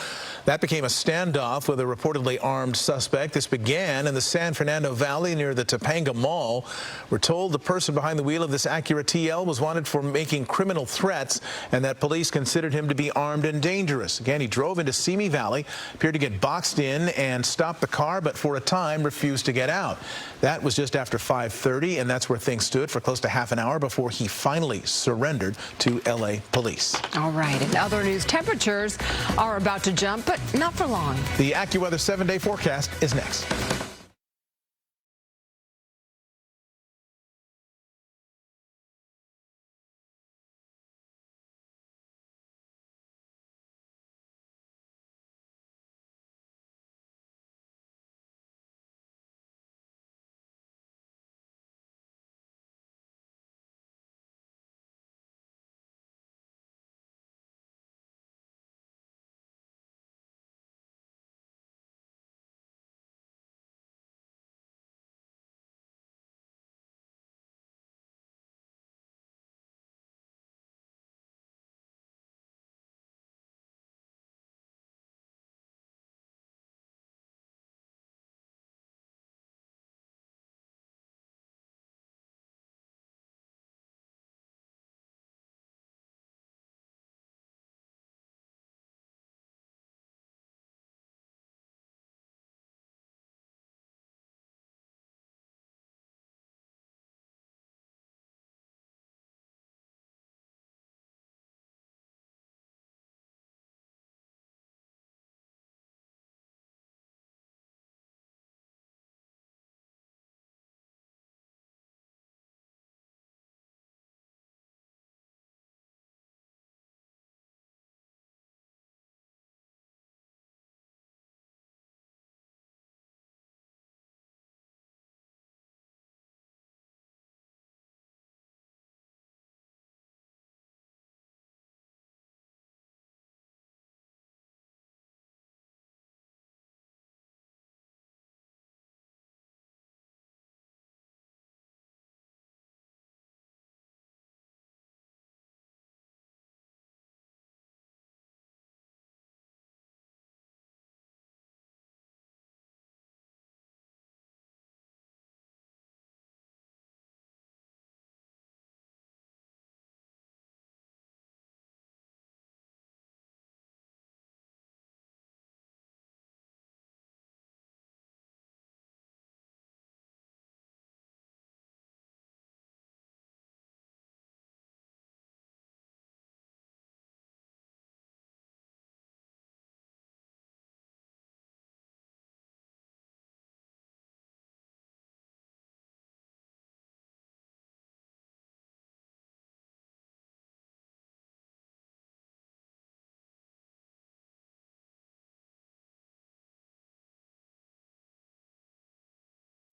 That became a standoff with a reportedly armed suspect. This began in the San Fernando Valley near the Topanga Mall. We're told the person behind the wheel of this Acura TL was wanted for making criminal threats and that police considered him to be armed and dangerous. Again, he drove into Simi Valley, appeared to get boxed in and stopped the car, but for a time refused to get out. That was just after 5:30, and that's where things stood for close to half an hour before he finally surrendered to LA police. All right. In other news, temperatures are about to jump, but not for long. The AccuWeather 7-day forecast is next.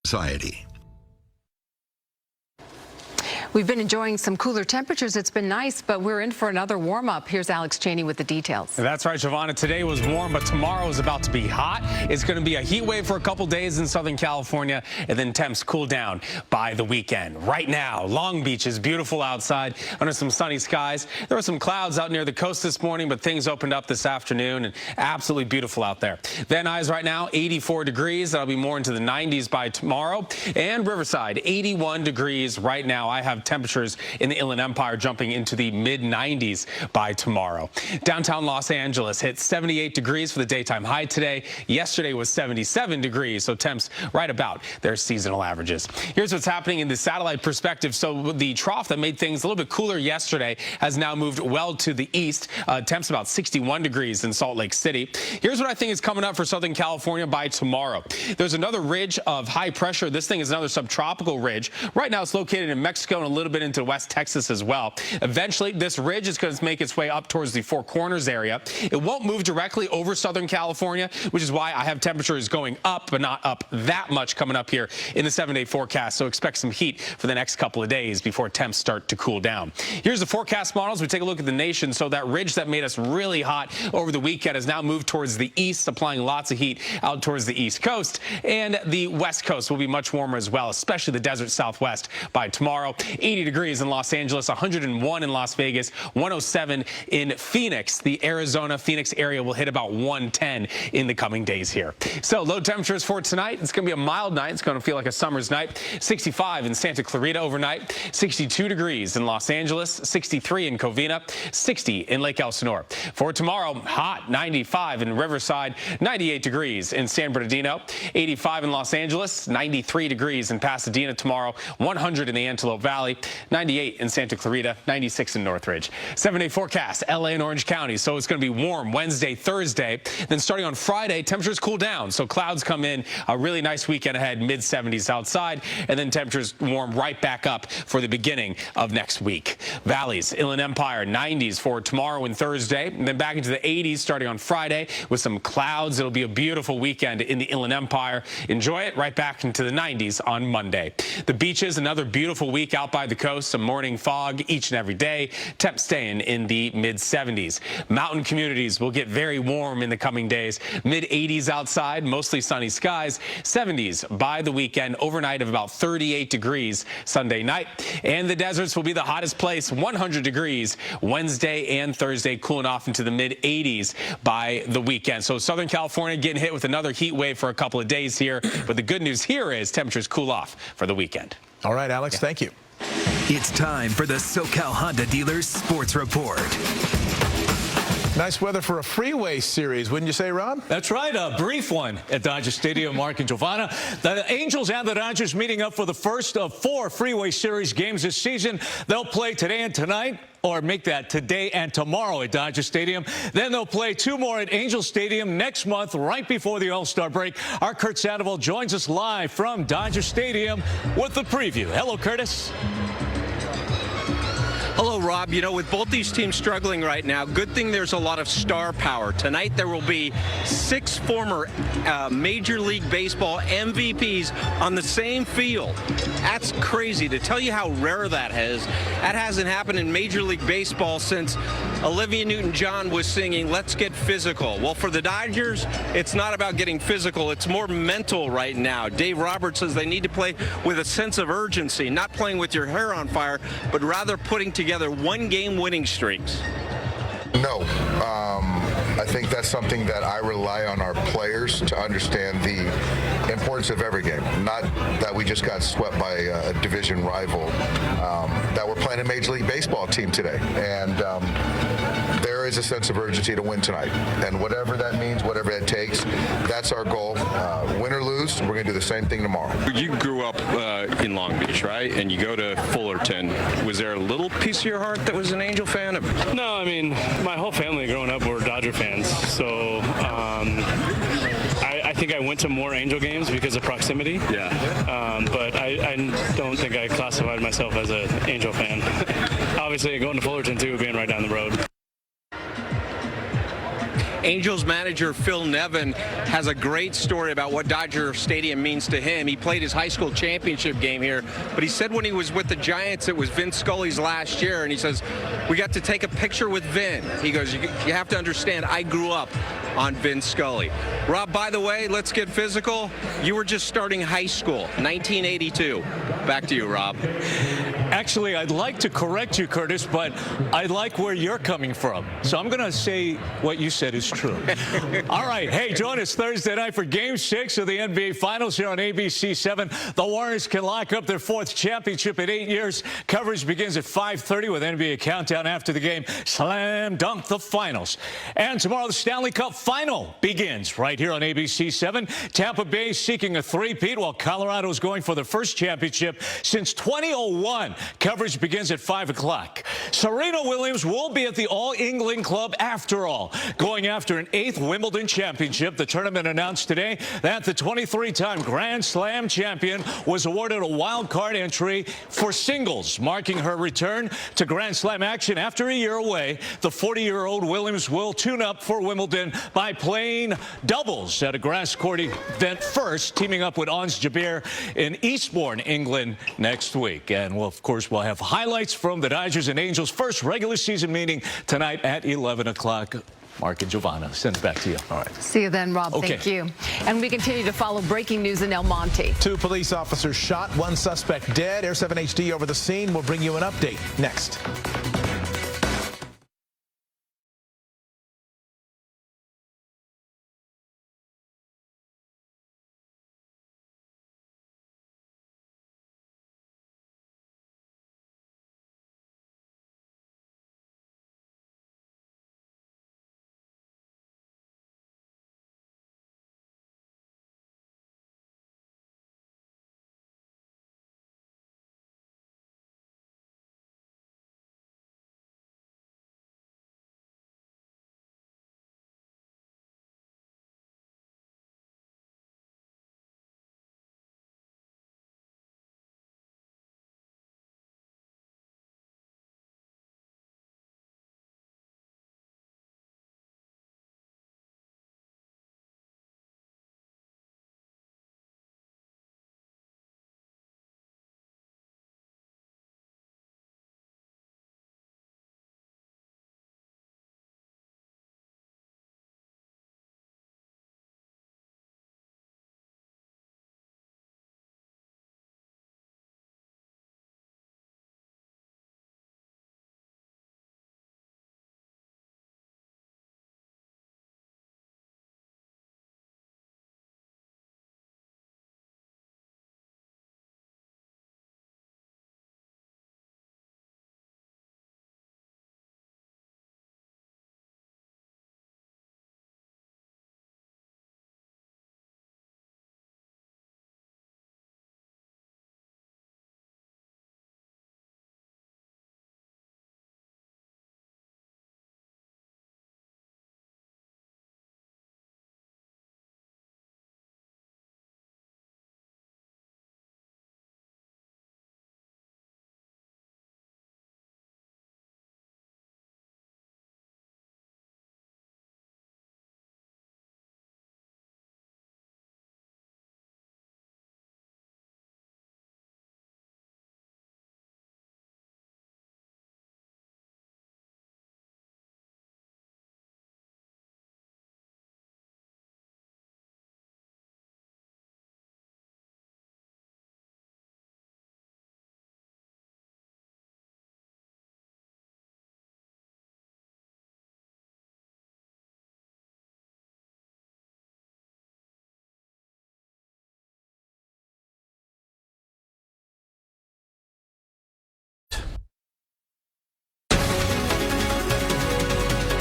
Society. We've been enjoying some cooler temperatures. It's been nice, but we're in for another warm-up. Here's Alex Cheney with the details. That's right, Giovanna. Today was warm, but tomorrow is about to be hot. It's going to be a heat wave for a couple days in Southern California, and then temps cool down by the weekend. Right now, Long Beach is beautiful outside under some sunny skies. There were some clouds out near the coast this morning, but things opened up this afternoon, and absolutely beautiful out there. Van Nuys right now, 84 degrees. That'll be more into the 90s by tomorrow. And Riverside, 81 degrees right now. I have temperatures in the Inland Empire jumping into the mid-90s by tomorrow. Downtown Los Angeles hit 78 degrees for the daytime high today. Yesterday was 77 degrees, so temps right about their seasonal averages. Here's what's happening in the satellite perspective. So the trough that made things a little bit cooler yesterday has now moved well to the east. Temps about 61 degrees in Salt Lake City. Here's what I think is coming up for Southern California by tomorrow. There's another ridge of high pressure. This thing is another subtropical ridge. Right now it's located in Mexico and a little bit into West Texas as well. Eventually, this ridge is going to make its way up towards the Four Corners area. It won't move directly over Southern California, which is why I have temperatures going up, but not up that much coming up here in the 7-day forecast. So expect some heat for the next couple of days before temps start to cool down. Here's the forecast models. We take a look at the nation. So that ridge that made us really hot over the weekend has now moved towards the east, applying lots of heat out towards the east coast. And the west coast will be much warmer as well, especially the desert southwest by tomorrow. 80 degrees in Los Angeles, 101 in Las Vegas, 107 in Phoenix. The Arizona Phoenix area will hit about 110 in the coming days here. So low temperatures for tonight. It's going to be a mild night. It's going to feel like a summer's night. 65 in Santa Clarita overnight, 62 degrees in Los Angeles, 63 in Covina, 60 in Lake Elsinore. For tomorrow, hot, 95 in Riverside, 98 degrees in San Bernardino, 85 in Los Angeles, 93 degrees in Pasadena tomorrow, 100 in the Antelope Valley, 98 in Santa Clarita, 96 in Northridge. 7-day forecast, LA and Orange County. So it's going to be warm Wednesday, Thursday. Then starting on Friday, temperatures cool down. So clouds come in, a really nice weekend ahead, mid-70s outside, and then temperatures warm right back up for the beginning of next week. Valleys, Inland Empire, 90s for tomorrow and Thursday, and then back into the 80s starting on Friday with some clouds. It'll be a beautiful weekend in the Inland Empire. Enjoy it right back into the 90s on Monday. The beaches, another beautiful week out by the coast. Some morning fog each and every day. Temps staying in the mid-70s. Mountain communities will get very warm in the coming days. Mid-80s outside, mostly sunny skies. 70s by the weekend. Overnight of about 38 degrees Sunday night. And the deserts will be the hottest place, 100 degrees Wednesday and Thursday, cooling off into the mid-80s by the weekend. So Southern California getting hit with another heat wave for a couple of days here. But the good news here is temperatures cool off for the weekend. All right, Alex, thank you. It's time for the SoCal Honda Dealers Sports Report. Nice weather for a freeway series, wouldn't you say, Rob? That's right, a brief one at Dodger Stadium. Mark and Giovanna. The Angels and the Dodgers meeting up for the first of 4 freeway series games this season. They'll play today and tonight, or make that today and tomorrow at Dodger Stadium. Then they'll play 2 more at Angel Stadium next month, right before the All-Star break. Our Kurt Sandoval joins us live from Dodger Stadium with the preview. Hello, Curtis. Hello, Rob. You know, with both these teams struggling right now, good thing there's a lot of star power. Tonight there will be 6 former Major League Baseball MVPs on the same field. That's crazy. To tell you how rare that is, that hasn't happened in Major League Baseball since Olivia Newton-John was singing "Let's Get Physical." Well, for the Dodgers, it's not about getting physical. It's more mental right now. Dave Roberts says they need to play with a sense of urgency, not playing with your hair on fire, but rather putting together one-game winning streaks. No. I think that's something that I rely on our players to understand the importance of every game. Not that we just got swept by a division rival, that we're playing a Major League Baseball team today. And there is a sense of urgency to win tonight. And whatever that means, whatever it takes, that's our goal. Win or lose, we're going to do the same thing tomorrow. You grew up in Long Beach, right? And you go to Fullerton. Was there a little piece of your heart that was an Angel fan? No, I mean, my whole family growing up were Dodger fans. So I think I went to more Angel games because of proximity. Yeah. But I don't think I classified myself as an Angel fan. Obviously, going to Fullerton, too, being right down the road. Angels manager Phil Nevin has a great story about what Dodger Stadium means to him. He played his high school championship game here, but he said when he was with the Giants, it was Vin Scully's last year, and he says, we got to take a picture with Vin. He goes, you have to understand, I grew up on Vin Scully. Rob, by the way, let's get physical. You were just starting high school, 1982. Back to you, Rob. Actually, I'd like to correct you, Curtis, but I like where you're coming from. So I'm going to say what you said is true. All right. Hey, join us Thursday night for Game 6 of the NBA Finals here on ABC 7. The Warriors can lock up their 4th championship in 8 years. Coverage begins at 5:30 with NBA Countdown after the game. Slam dunk the finals. And tomorrow, the Stanley Cup Final begins right here on ABC 7. Tampa Bay seeking a 3-peat while Colorado's going for their first championship since 2001. Coverage begins at 5 o'clock. Serena Williams will be at the All England Club after all, going after an 8th Wimbledon championship. The tournament announced today that the 23-time Grand Slam champion was awarded a wild card entry for singles, marking her return to Grand Slam action after a year away. The 40-year-old Williams will tune up for Wimbledon by playing doubles at a grass court event first, teaming up with Ons Jabeur in Eastbourne, England next week. And we'll, of course, we'll have highlights from the Dodgers and Angels' first regular season meeting tonight at 11 o'clock. Mark and Giovanna, send it back to you. All right. See you then, Rob. Okay. Thank you. And we continue to follow breaking news in El Monte. 2 police officers shot, 1 suspect dead. Air 7 HD over the scene. We'll bring you an update next.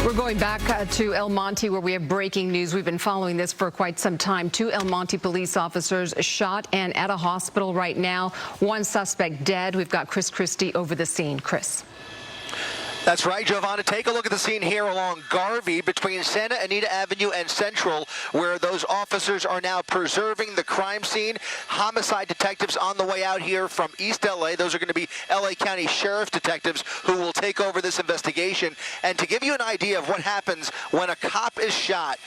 We're going back to El Monte, where we have breaking news. We've been following this for quite some time. 2 El Monte police officers shot and at a hospital right now. 1 suspect dead. We've got Chris Christie over the scene. Chris. That's right, Giovanna. Take a look at the scene here along Garvey between Santa Anita Avenue and Central, where those officers are now preserving the crime scene. Homicide detectives on the way out here from East LA. Those are going to be LA County Sheriff detectives who will take over this investigation. And to give you an idea of what happens when a cop is shot,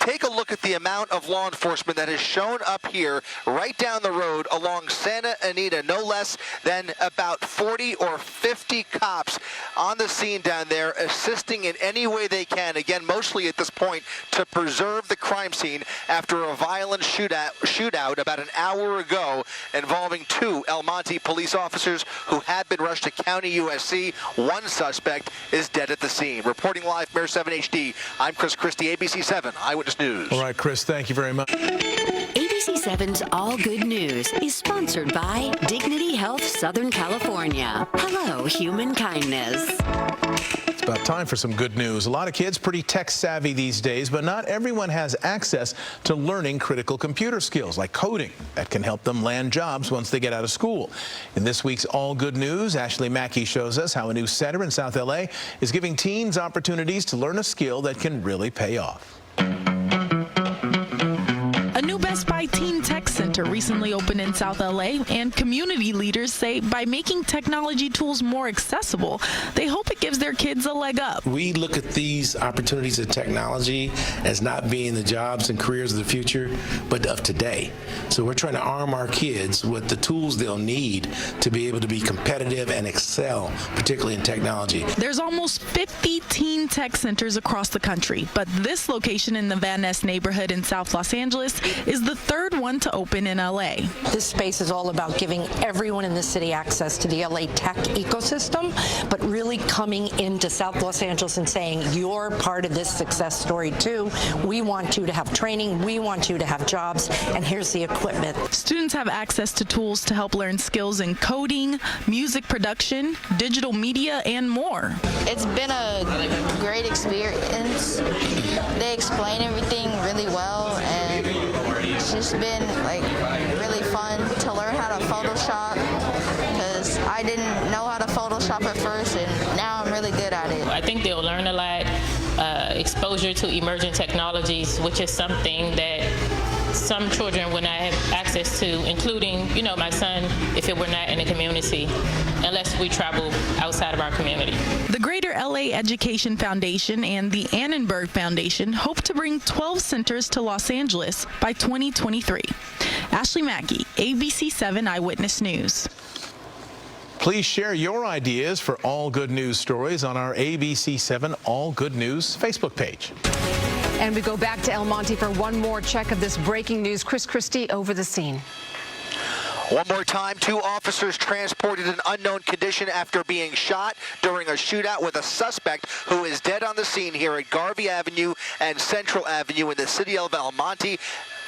take a look at the amount of law enforcement that has shown up here right down the road along Santa Anita. No less than about 40 or 50 cops on the scene down there, assisting in any way they can, again, mostly at this point, to preserve the crime scene after a violent shootout about an hour ago involving 2 El Monte police officers who had been rushed to County USC. 1 suspect is dead at the scene. Reporting live, Mayor 7 HD, I'm Chris Christie, ABC 7 Eyewitness News. All right, Chris, thank you very much. ABC7's All Good News is sponsored by Dignity Health Southern California. Hello, human kindness. It's about time for some good news. A lot of kids pretty tech savvy these days, but not everyone has access to learning critical computer skills like coding that can help them land jobs once they get out of school. In this week's All Good News, Ashley Mackey shows us how a new center in South LA is giving teens opportunities to learn a skill that can really pay off. A new Best Buy Teen Tech Center recently opened in South LA, and community leaders say by making technology tools more accessible, they hope it gives their kids a leg up. We look at these opportunities of technology as not being the jobs and careers of the future, but of today. So we're trying to arm our kids with the tools they'll need to be able to be competitive and excel, particularly in technology. There's almost 50 teen tech centers across the country, but this location in the Van Ness neighborhood in South Los Angeles is the third one to open in LA. This space is all about giving everyone in the city access to the LA tech ecosystem, but really coming into South Los Angeles and saying, you're part of this success story too. We want you to have training, we want you to have jobs, and here's the equipment. Students have access to tools to help learn skills in coding, music production, digital media, and more. It's been a great experience. They explain everything really well, and it's just been really fun to learn how to Photoshop, because I didn't know how to Photoshop at first, and now I'm really good at it. I think they'll learn a lot, exposure to emerging technologies, which is something that some children would not have access to, including, my son, if it were not in the community, unless we travel outside of our community. The Greater LA Education Foundation and the Annenberg Foundation hope to bring 12 centers to Los Angeles by 2023. Ashley Mackey, ABC7 Eyewitness News. Please share your ideas for All Good News stories on our ABC7 All Good News Facebook page. And we go back to El Monte for one more check of this breaking news. Chris Christie over the scene. One more time, 2 officers transported in unknown condition after being shot during a shootout with a suspect who is dead on the scene here at Garvey Avenue and Central Avenue in the city of El Monte.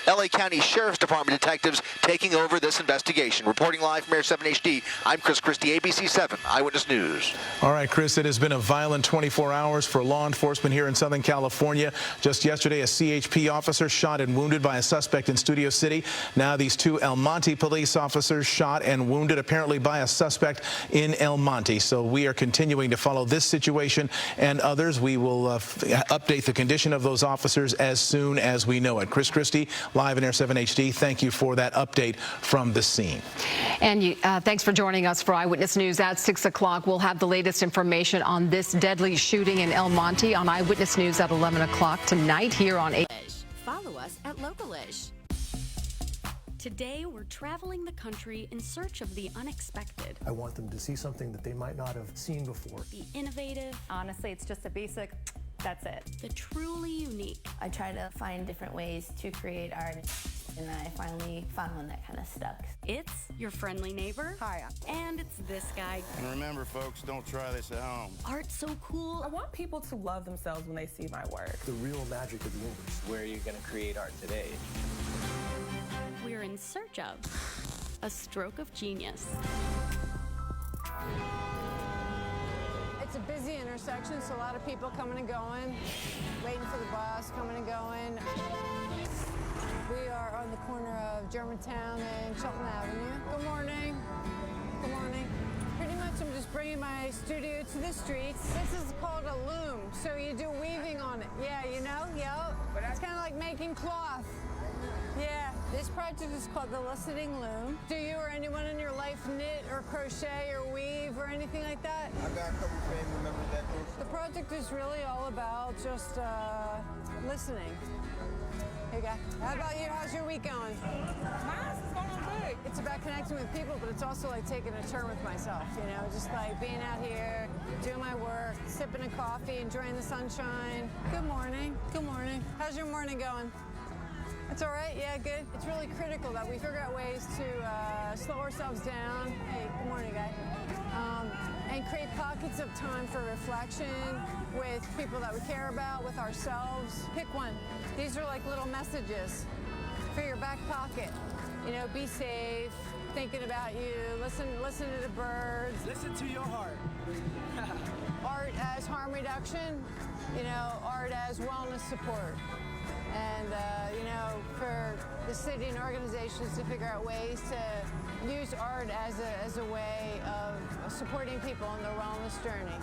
LA County Sheriff's Department detectives taking over this investigation. Reporting live from Air 7 HD, I'm Chris Christie, ABC7 Eyewitness News. All right, Chris, it has been a violent 24 hours for law enforcement here in Southern California. Just yesterday, a CHP officer shot and wounded by a suspect in Studio City. Now these 2 El Monte police officers shot and wounded apparently by a suspect in El Monte. So we are continuing to follow this situation and others. We will update the condition of those officers as soon as we know it. Chris Christie, live in Air 7 HD. Thank you for that update from the scene. And thanks for joining us for Eyewitness News at 6 o'clock. We'll have the latest information on this deadly shooting in El Monte on Eyewitness News at 11 o'clock tonight here on 8. Follow us at Localish. Today, we're traveling the country in search of the unexpected. I want them to see something that they might not have seen before. The innovative. Honestly, it's just a basic, that's it. The truly unique. I try to find different ways to create art, and I finally found one that kind of stuck. It's your friendly neighbor. Hi. And it's this guy. And remember, folks, don't try this at home. Art's so cool. I want people to love themselves when they see my work. The real magic of the universe. Where are you going to create art today? We're in search of a stroke of genius. It's a busy intersection, so a lot of people coming and going, waiting for the bus, coming and going. We are on the corner of Germantown and Chilton Avenue. Good morning. Good morning. Pretty much I'm just bringing my studio to the streets. This is called a loom, so you do weaving on it. Yeah, you know? Yeah. It's kind of like making cloth. Yeah, this project is called the Listening Loom. Do you or anyone in your life knit or crochet or weave or anything like that? I got a couple family members that do. The project is really all about just listening. Here you go. How about you? How's your week going? Mine's going good. It's about connecting with people, but it's also like taking a turn with myself, you know, just like being out here, doing my work, sipping a coffee, enjoying the sunshine. Good morning. Good morning. How's your morning going? It's all right, yeah, good. It's really critical that we figure out ways to slow ourselves down. Hey, good morning, guy. And create pockets of time for reflection with people that we care about, with ourselves. Pick one. These are like little messages for your back pocket. You know, be safe, thinking about you, listen to the birds. Listen to your heart. Art as harm reduction, you know, art as wellness support. And, you know, for the city and organizations to figure out ways to use art as a way of supporting people on their wellness journey.